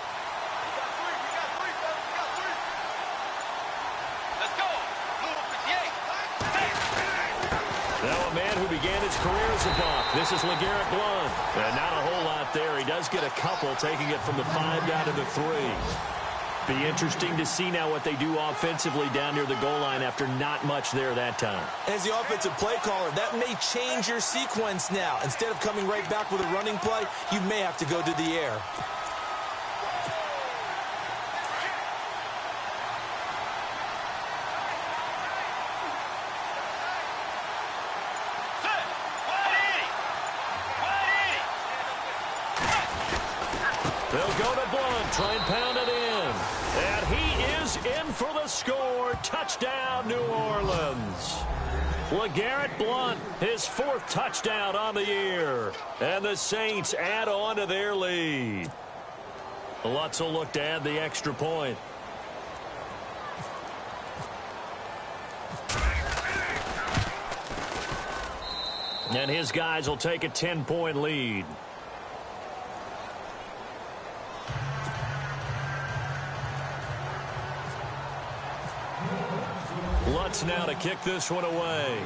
Now a man who began his career as a Buck. This is LeGarrette Blount. And not a whole lot there. He does get a couple, taking it from the 5 down to the 3. Be interesting to see now what they do offensively down near the goal line after not much there that time. As the offensive play caller, that may change your sequence now. Instead of coming right back with a running play, you may have to go to the air. They'll go to Blount, try and pound it in. And he is in for the score. Touchdown, New Orleans. LeGarrette Blount, his 4th touchdown on the year. And the Saints add on to their lead. Lutz will look to add the extra point. And his guys will take a 10-point lead. Lutz now to kick this one away.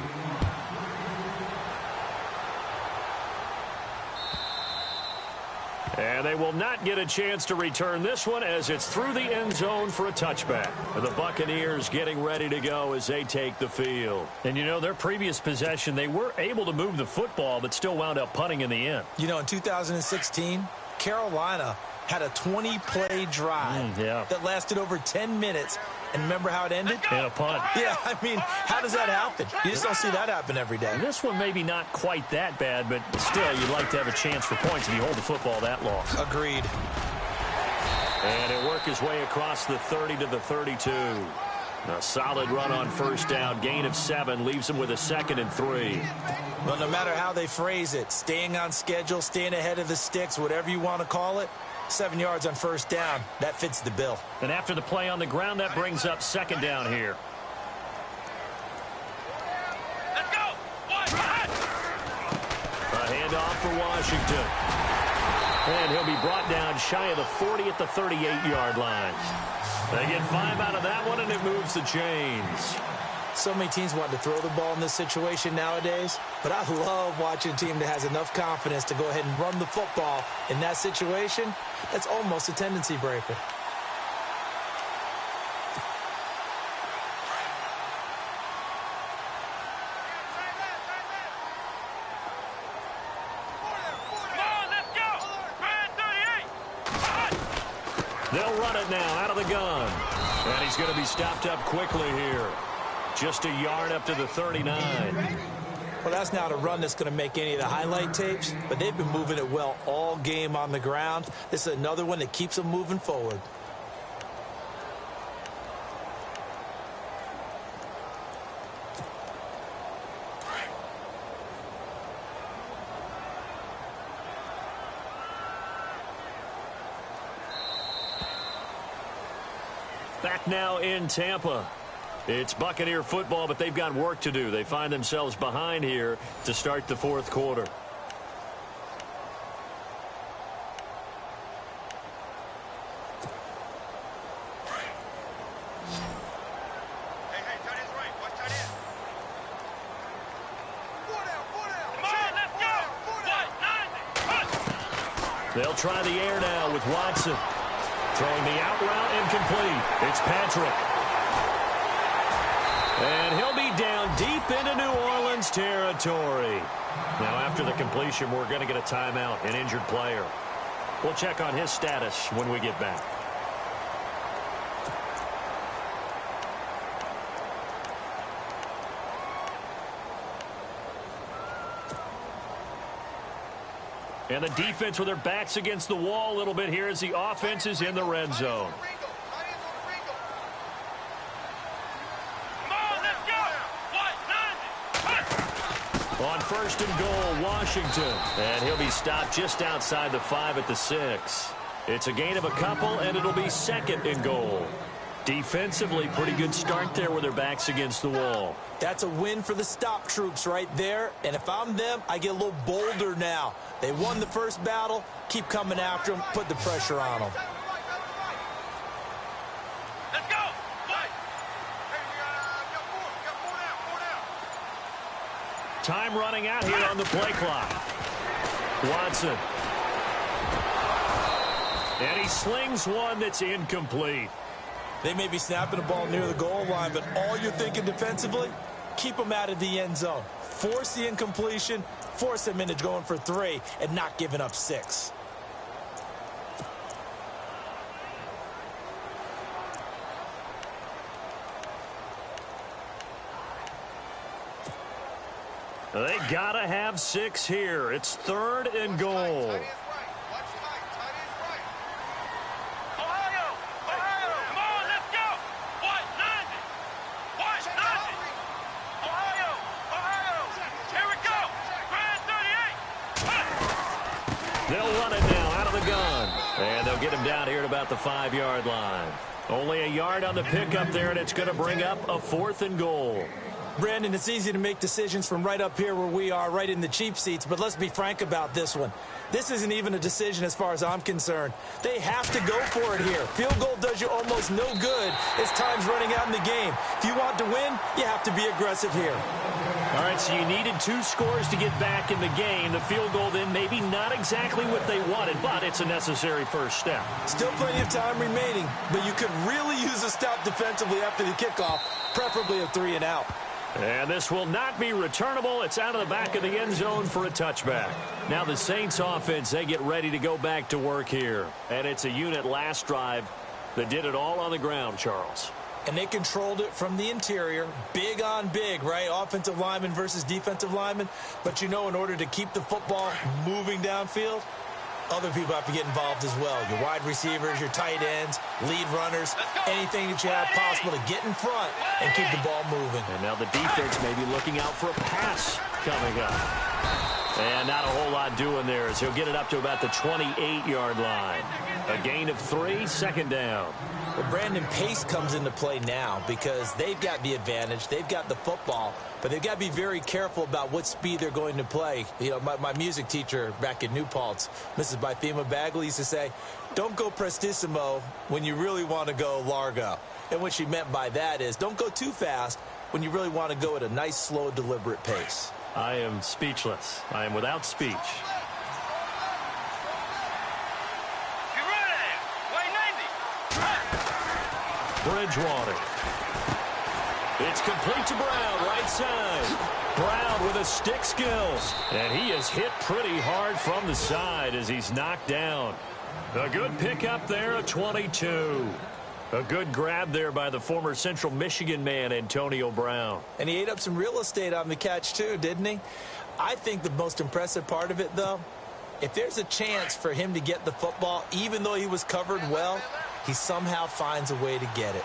And they will not get a chance to return this one as it's through the end zone for a touchback. The Buccaneers getting ready to go as they take the field. And, you know, their previous possession, they were able to move the football but still wound up punting in the end. You know, in 2016, Carolina had a 20-play drive that lasted over 10 minutes. And remember how it ended? And a punt. Yeah, I mean, how does that happen? You just don't see that happen every day. And this one maybe not quite that bad, but still, you'd like to have a chance for points if you hold the football that long. Agreed. And he'll work his way across the 30 to the 32. A solid run on first down. Gain of 7 leaves him with a 2nd and 3. Well, no matter how they phrase it, staying on schedule, staying ahead of the sticks, whatever you want to call it, 7 yards on first down, that fits the bill. And after the play on the ground, that brings up 2nd down here. Let's go. A handoff for Washington. And he'll be brought down shy of the 40 at the 38-yard line. They get 5 out of that one, and it moves the chains. So many teams want to throw the ball in this situation nowadays, but I love watching a team that has enough confidence to go ahead and run the football in that situation. That's almost a tendency breaker. They'll run it now out of the gun. And he's going to be stopped up quickly here. Just a yard up to the 39. Well, that's not a run that's going to make any of the highlight tapes, but they've been moving it well all game on the ground. This is another one that keeps them moving forward. Back now in Tampa. It's Buccaneer football, but they've got work to do. They find themselves behind here to start the 4th quarter. Hey, tight end's right. Watch tight end. 4 down. Come on, let's go. What? 90. They'll try the air now with Watson. Throwing the out route incomplete. It's Patrick. And he'll be down deep into New Orleans territory. Now, after the completion, we're going to get a timeout, an injured player. We'll check on his status when we get back. And the defense with their backs against the wall a little bit here as the offense is in the red zone. On 1st and goal, Washington. And he'll be stopped just outside the 5 at the 6. It's a gain of a couple, and it'll be 2nd and goal. Defensively, pretty good start there with their backs against the wall. That's a win for the stop troops right there. And if I'm them, I get a little bolder now. They won the first battle. Keep coming after them. Put the pressure on them. Let's go. What? Hey, got 4 down. Time running out here on the play clock. Watson. And he slings one that's incomplete. They may be snapping the ball near the goal line, but all you're thinking defensively, keep them out of the end zone. Force the incompletion, force them into going for 3, and not giving up 6. They gotta have 6 here. It's 3rd and goal. They'll run it now out of the gun. And they'll get him down here at about the 5-yard line. Only a yard on the pickup there, and it's going to bring up a 4th and goal. Brandon, it's easy to make decisions from right up here where we are, right in the cheap seats, but let's be frank about this one. This isn't even a decision as far as I'm concerned. They have to go for it here. Field goal does you almost no good as time's running out in the game. If you want to win, you have to be aggressive here. All right, so you needed 2 scores to get back in the game. The field goal then maybe not exactly what they wanted, but it's a necessary first step. Still plenty of time remaining, but you could really use a stop defensively after the kickoff, preferably a 3 and out. And this will not be returnable. It's out of the back of the end zone for a touchback. Now the Saints offense, they get ready to go back to work here. And it's a unit last drive that did it all on the ground, Charles. And they controlled it from the interior. Big on big, right? Offensive lineman versus defensive lineman. But you know, in order to keep the football moving downfield, other people have to get involved as well. Your wide receivers, your tight ends, lead runners, anything that you have possible to get in front and keep the ball moving. And now the defense may be looking out for a pass coming up. And not a whole lot doing there as he'll get it up to about the 28-yard line. A gain of 3, second down. Well, Brandon, pace comes into play now because they've got the advantage. They've got the football, but they've got to be very careful about what speed they're going to play. You know, my music teacher back in New Paltz, Mrs. Bythema Bagley, used to say, don't go prestissimo when you really want to go largo. And what she meant by that is don't go too fast when you really want to go at a nice, slow, deliberate pace. I am speechless. I am without speech. Bridgewater. It's complete to Brown, right side. Brown with a stick skills. And he is hit pretty hard from the side as he's knocked down. A good pickup there, a 22. A good grab there by the former Central Michigan man, Antonio Brown. And he ate up some real estate on the catch, too, didn't he? I think the most impressive part of it, though, if there's a chance for him to get the football, even though he was covered well, he somehow finds a way to get it.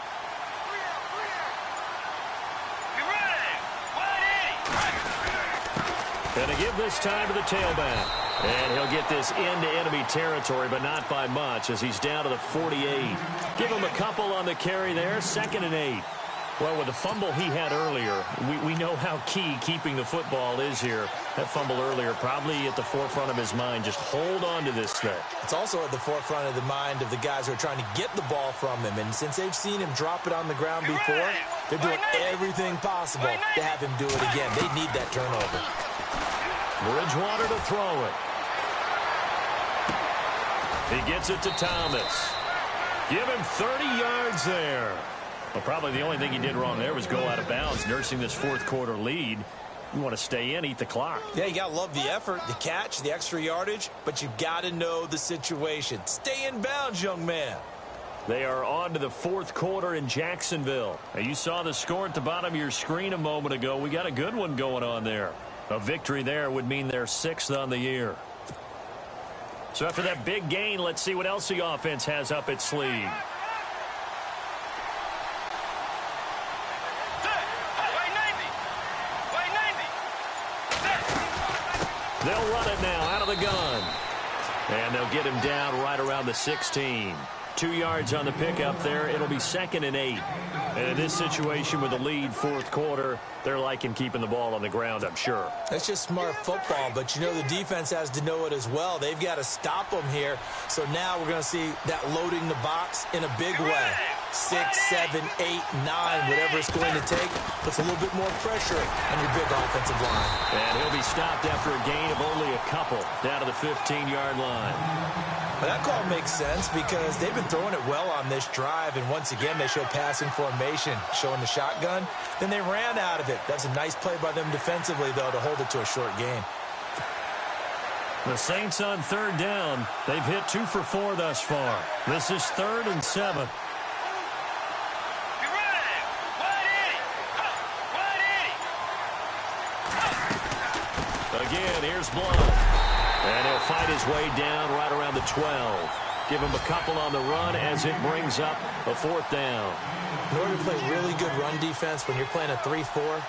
Going to give this time to the tailback. And he'll get this into enemy territory, but not by much as he's down to the 48. Give him a couple on the carry there, 2nd and 8. Well, with the fumble he had earlier, we know how key keeping the football is here. That fumble earlier probably at the forefront of his mind. Just hold on to this thing. It's also at the forefront of the mind of the guys who are trying to get the ball from him. And since they've seen him drop it on the ground before, they're doing everything possible to have him do it again. They need that turnover. Bridgewater to throw it. He gets it to Thomas. Give him 30 yards there. Well, probably the only thing he did wrong there was go out of bounds, nursing this fourth quarter lead. You want to stay in, eat the clock. Yeah, you got to love the effort, the catch, the extra yardage, but you got to know the situation. Stay in bounds, young man. They are on to the fourth quarter in Jacksonville. Now, you saw the score at the bottom of your screen a moment ago. We got a good one going on there. A victory there would mean they're 6th on the year. So after that big gain, let's see what else the offense has up its sleeve. They'll run it now out of the gun. And they'll get him down right around the 16. 2 yards on the pickup there. It'll be 2nd and 8. And in this situation with the lead fourth quarter, they're liking keeping the ball on the ground, I'm sure. That's just smart football, but you know the defense has to know it as well. They've got to stop them here. So now we're going to see that loading the box in a big way. 6, 7, 8, 9, whatever it's going to take, puts a little bit more pressure on your big offensive line. And he'll be stopped after a gain of only a couple down to the 15-yard line. Well, that call makes sense because they've been throwing it well on this drive, and once again they show passing formation, showing the shotgun. Then they ran out of it. That's a nice play by them defensively, though, to hold it to a short game. The Saints on 3rd down. They've hit 2 for 4 thus far. This is 3rd and 7. Again, here's Blunt. And he'll fight his way down right around the 12. Give him a couple on the run as it brings up a 4th down. In order to play really good run defense when you're playing a 3-4,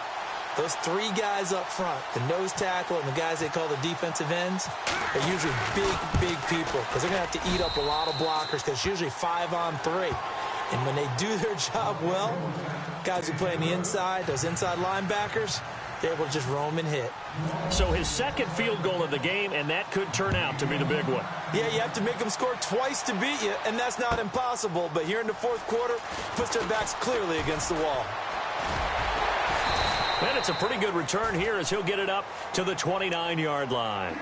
those 3 guys up front, the nose tackle and the guys they call the defensive ends, are usually big people because they're going to have to eat up a lot of blockers because it's usually 5 on 3. And when they do their job well, guys who play on the inside, those inside linebackers, they're able to just roam and hit. So his 2nd field goal of the game, and that could turn out to be the big one. Yeah, you have to make them score twice to beat you, and that's not impossible. But here in the fourth quarter, puts their backs clearly against the wall. And it's a pretty good return here as he'll get it up to the 29-yard line.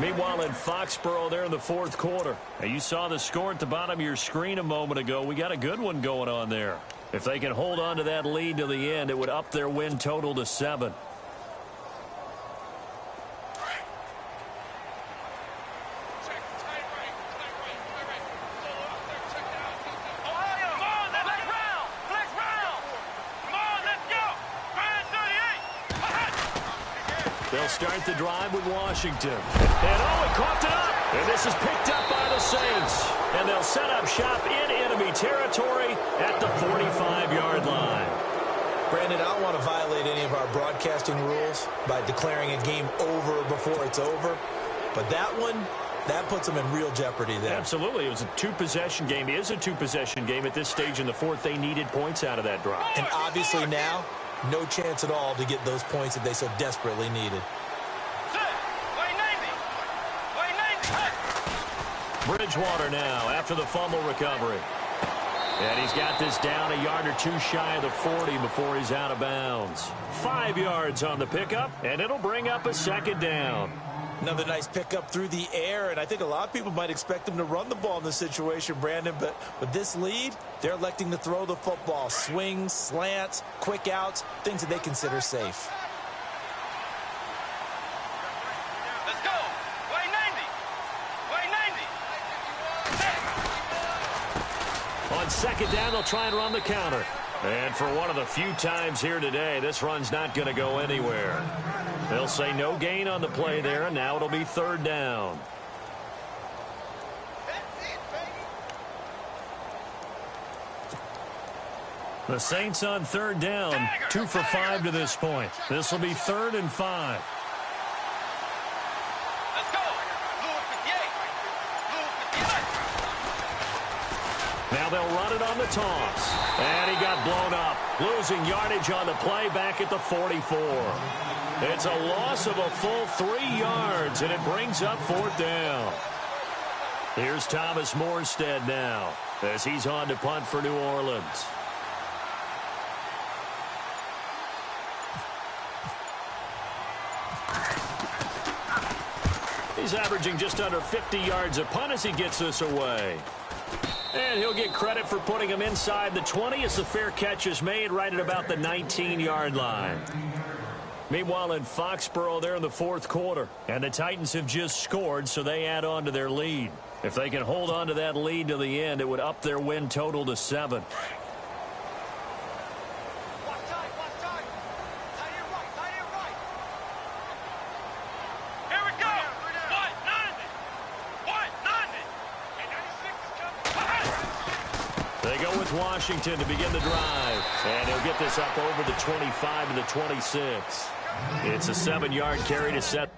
Meanwhile, in Foxborough there in the fourth quarter. Now, you saw the score at the bottom of your screen a moment ago. We got a good one going on there. If they can hold on to that lead to the end, it would up their win total to 7. They'll start the drive with Washington. And he caught it up. And this is picked up by the Saints. And they'll set up shop in enemy territory at the 45-yard line. Brandon, I don't want to violate any of our broadcasting rules by declaring a game over before it's over. But that one, that puts them in real jeopardy there. Absolutely. It was a two-possession game. It is a two-possession game at this stage in the fourth. They needed points out of that drive. And obviously now, no chance at all to get those points that they so desperately needed. Bridgewater now after the fumble recovery. And he's got this down a yard or two shy of the 40 before he's out of bounds. 5 yards on the pickup, and it'll bring up a second down. Another nice pickup through the air, and I think a lot of people might expect them to run the ball in this situation, Brandon, but with this lead, they're electing to throw the football. Swings, slants, quick outs, things that they consider safe. Let's go. Way 90. On second down, they'll try and run the counter. And for one of the few times here today, this run's not going to go anywhere. They'll say no gain on the play there, and now it'll be third down. The Saints on third down, 2 for 5 to this point. This will be 3rd and 5. Let's go. Blue 58. Blue 59. Now they'll run it on the toss. And he got blown up, losing yardage on the play back at the 44. It's a loss of a full 3 yards, and it brings up 4th down. Here's Thomas Morstead now as he's on to punt for New Orleans. He's averaging just under 50 yards a punt as he gets this away. And he'll get credit for putting him inside the 20 as the fair catch is made right at about the 19-yard line. Meanwhile, in Foxborough, they're in the 4th quarter, and the Titans have just scored, so they add on to their lead. If they can hold on to that lead to the end, it would up their win total to 7. Washington to begin the drive, and he'll get this up over the 25 and the 26. It's a 7-yard carry to set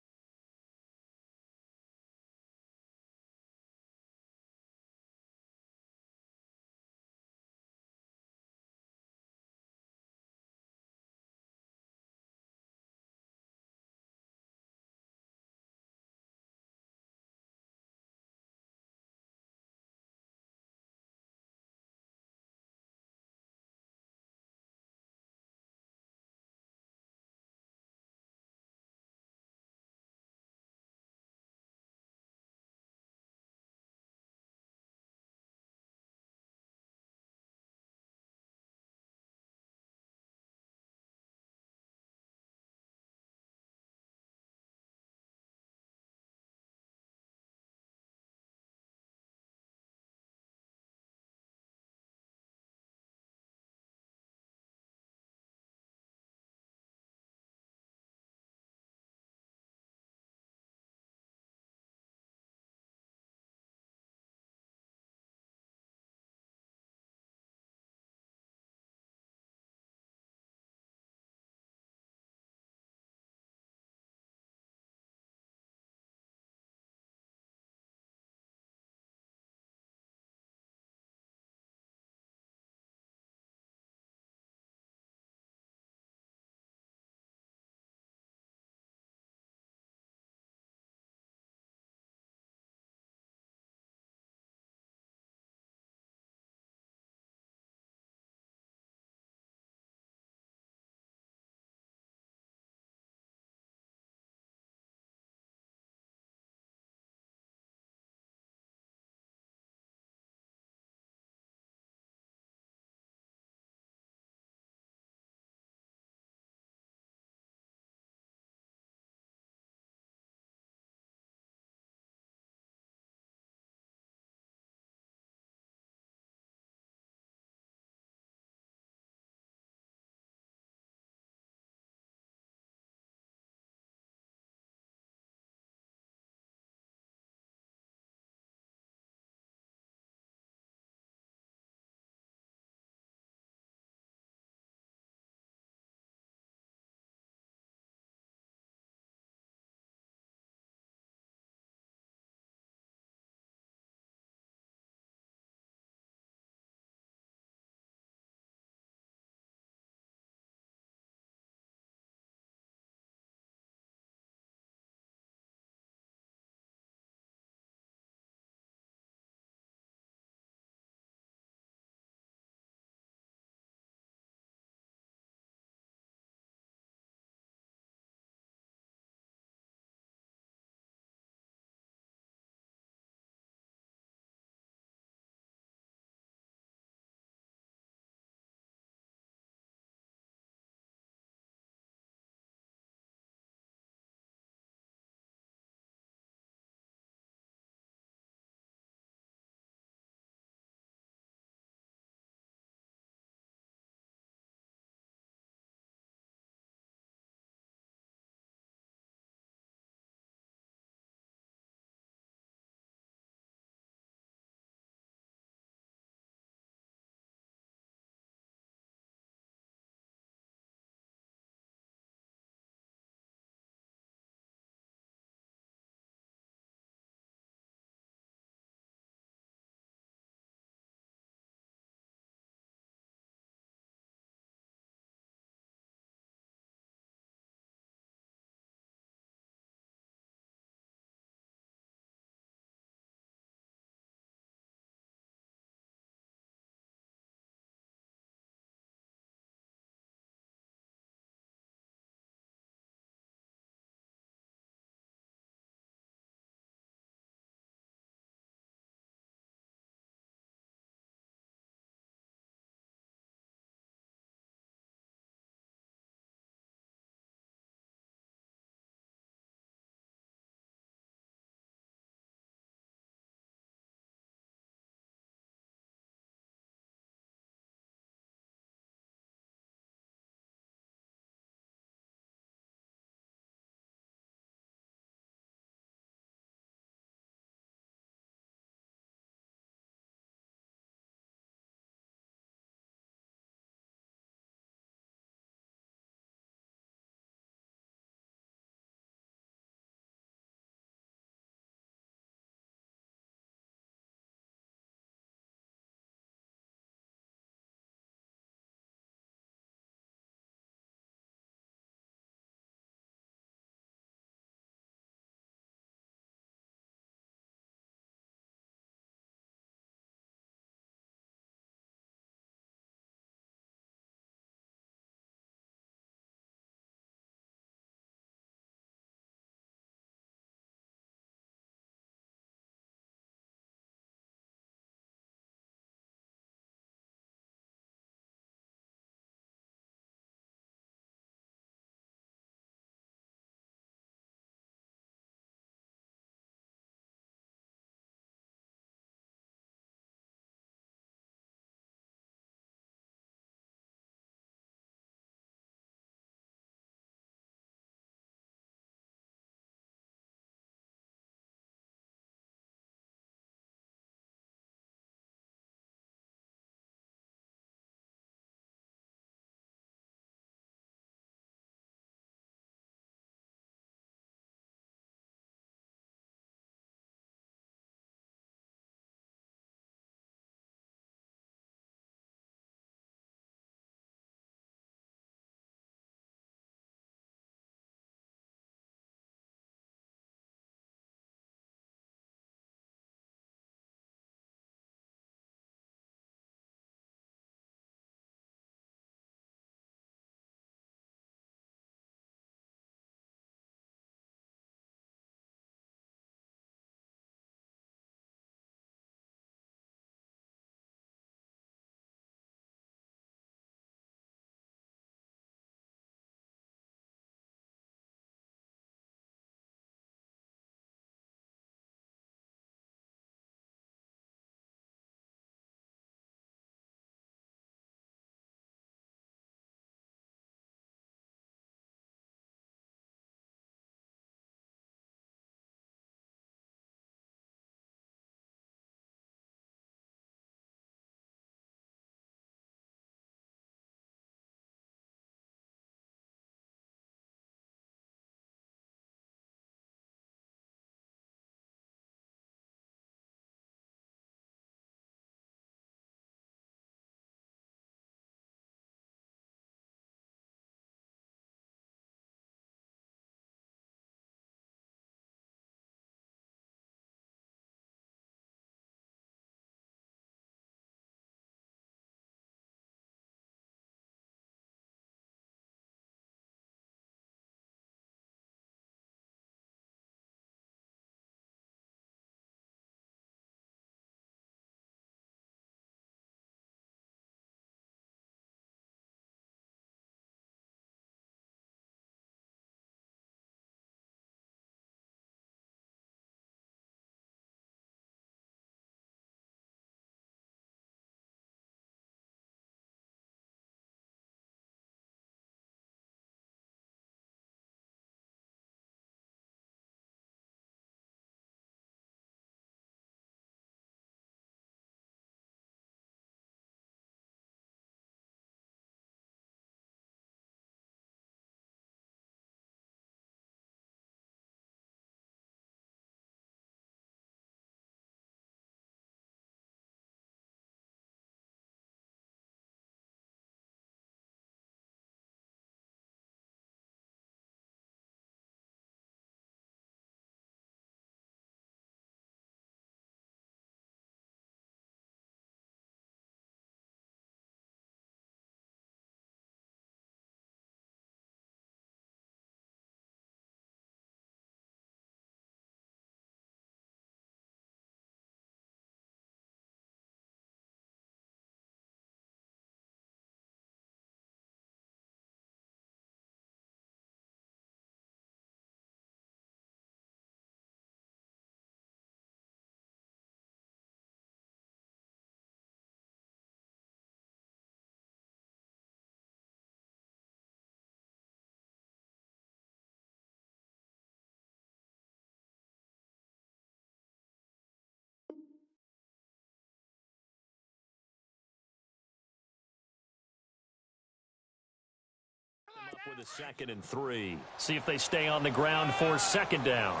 up with a 2nd and 3. See if they stay on the ground for 2nd down.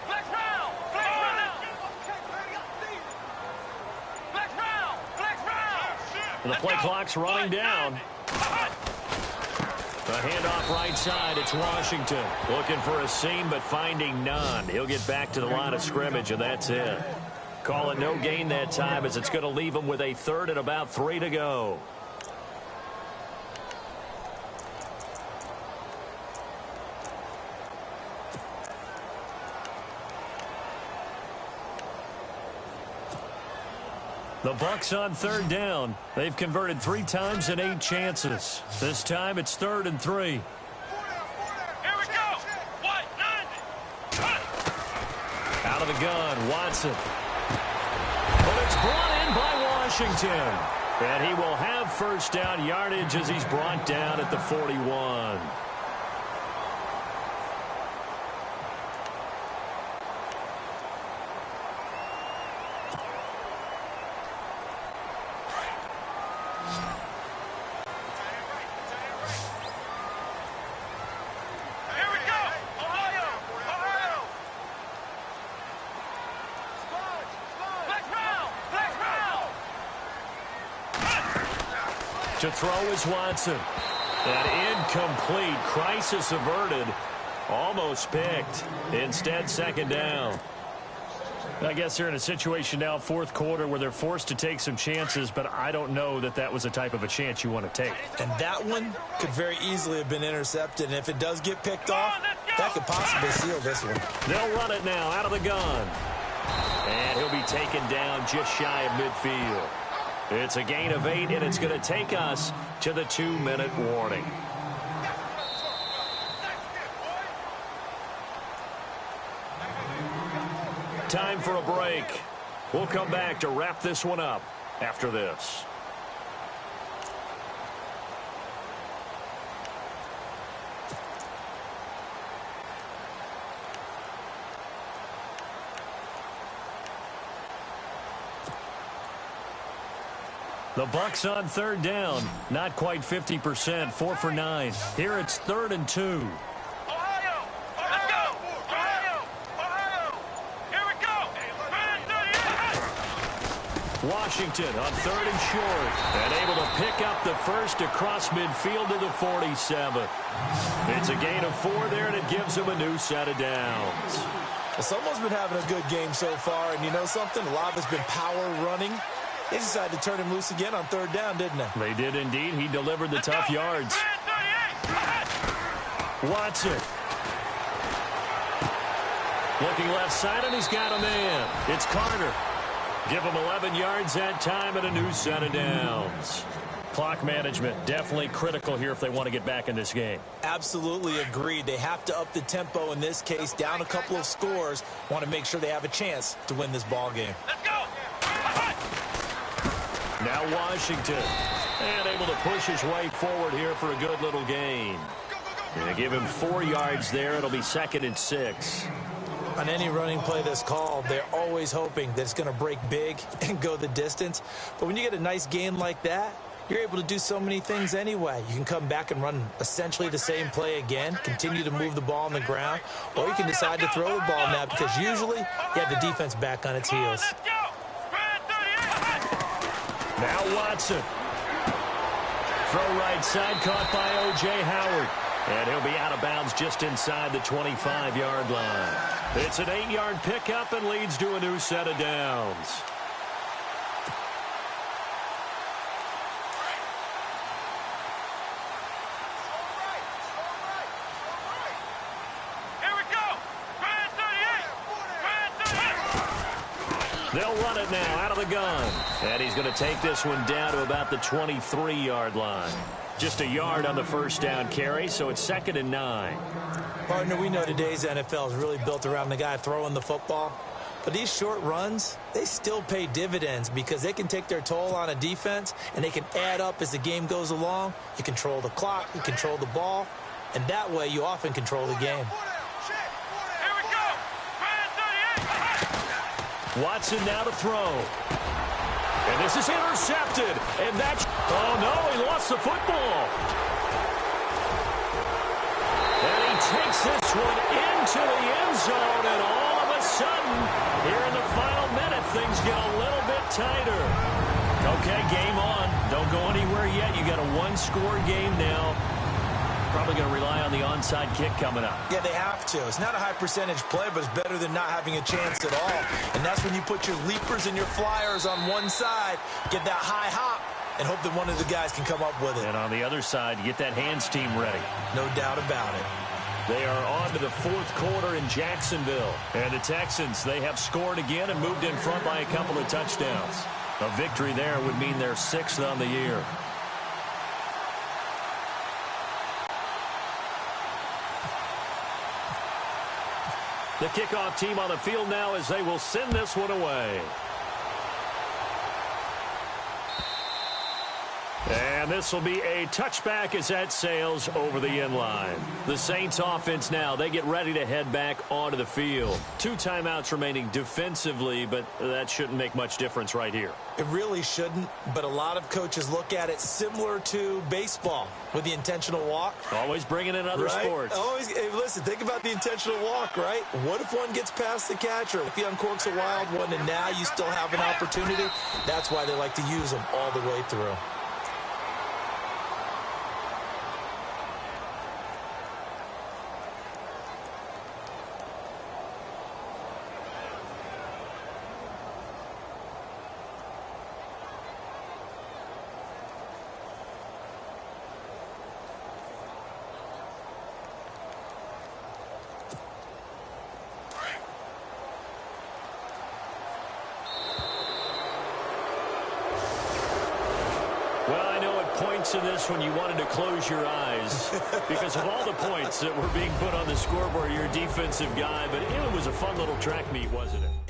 Flex round! Flex round! Flex round! Flex round! The play clock's running down. The handoff right side, it's Washington. Looking for a seam, but finding none. He'll get back to the line of scrimmage, and that's it. Call it no gain that time, as it's going to leave him with a 3rd and about 3 to go. The Bucs on 3rd down. They've converted 3 times in 8 chances. This time it's 3rd and 3. Here we go! White, 90! Out of the gun, Watson. But it's brought in by Washington. And he will have 1st down yardage as he's brought down at the 41. To throw is Watson. That incomplete. Crisis averted. Almost picked. Instead, 2nd down. I guess they're in a situation now, 4th quarter, where they're forced to take some chances, but I don't know that that was the type of a chance you want to take. And that one could very easily have been intercepted. And if it does get picked off, that could possibly seal this one. They'll run it now out of the gun. And he'll be taken down just shy of midfield. It's a gain of 8, and it's going to take us to the 2-minute warning. Time for a break. We'll come back to wrap this one up after this. The Bucs on 3rd down. Not quite 50%. 4 for 9. Here it's 3rd and 2. Ohio! Let's go! Ohio! Ohio! Here we go! 38! Washington on 3rd and short. And able to pick up the 1st across midfield to the 47. It's a gain of 4 there, and it gives them a new set of downs. Well, someone's been having a good game so far, and you know something? A lot of it's been power running. They decided to turn him loose again on 3rd down, didn't they? They did indeed. He delivered the tough yards. Watson. Looking left side, and he's got a man. It's Carter. Give him 11 yards that time and a new set of downs. Clock management definitely critical here if they want to get back in this game. Absolutely agreed. They have to up the tempo in this case, down a couple of scores. Want to make sure they have a chance to win this ball game. Let's go! Now Washington, and able to push his way forward here for a good little gain. Going to give him 4 yards there. It'll be 2nd and 6. On any running play that's called, they're always hoping that it's going to break big and go the distance. But when you get a nice gain like that, you're able to do so many things anyway. You can come back and run essentially the same play again, continue to move the ball on the ground, or you can decide to throw the ball now because usually you have the defense back on its heels. Now Watson. Throw right side, caught by O.J. Howard. And he'll be out of bounds just inside the 25-yard line. It's an 8-yard pickup and leads to a new set of downs. They'll run it now out of the gun. And he's going to take this one down to about the 23-yard line. Just a yard on the 1st down carry, so it's 2nd and 9. Partner, we know today's NFL is really built around the guy throwing the football. But these short runs, they still pay dividends because they can take their toll on a defense and they can add up as the game goes along. You control the clock, you control the ball, and that way you often control the game. Watson now to throw. And this is intercepted. And that's... Oh, no, he lost the football. this one into the end zone, and all of a sudden, here in the final minute, things get a little bit tighter. Okay, game on. Don't go anywhere yet. You got a one-score game now. Probably going to rely on the onside kick coming up. Yeah, they have to. It's not a high-percentage play, but it's better than not having a chance at all. And that's when you put your leapers and your flyers on one side, get that high hop, and hope that one of the guys can come up with it. And on the other side, get that hands team ready. No doubt about it. They are on to the fourth quarter in Jacksonville. And the Texans, they have scored again and moved in front by a couple of touchdowns. A victory there would mean their 6th on the year. The kickoff team on the field now as they will send this one away. And this will be a touchback as that sails over the end line. The Saints offense now, they get ready to head back onto the field. 2 timeouts remaining defensively, but that shouldn't make much difference right here. It really shouldn't, but a lot of coaches look at it similar to baseball with the intentional walk. Always bringing in other sports. Always, hey, listen, think about the intentional walk, right? What if one gets past the catcher? If he uncorks a wild one and now you still have an opportunity? That's why they like to use them all the way through. Well, I know at points in this when you wanted to close your eyes because of all the points that were being put on the scoreboard, you're a defensive guy, but it was a fun little track meet, wasn't it?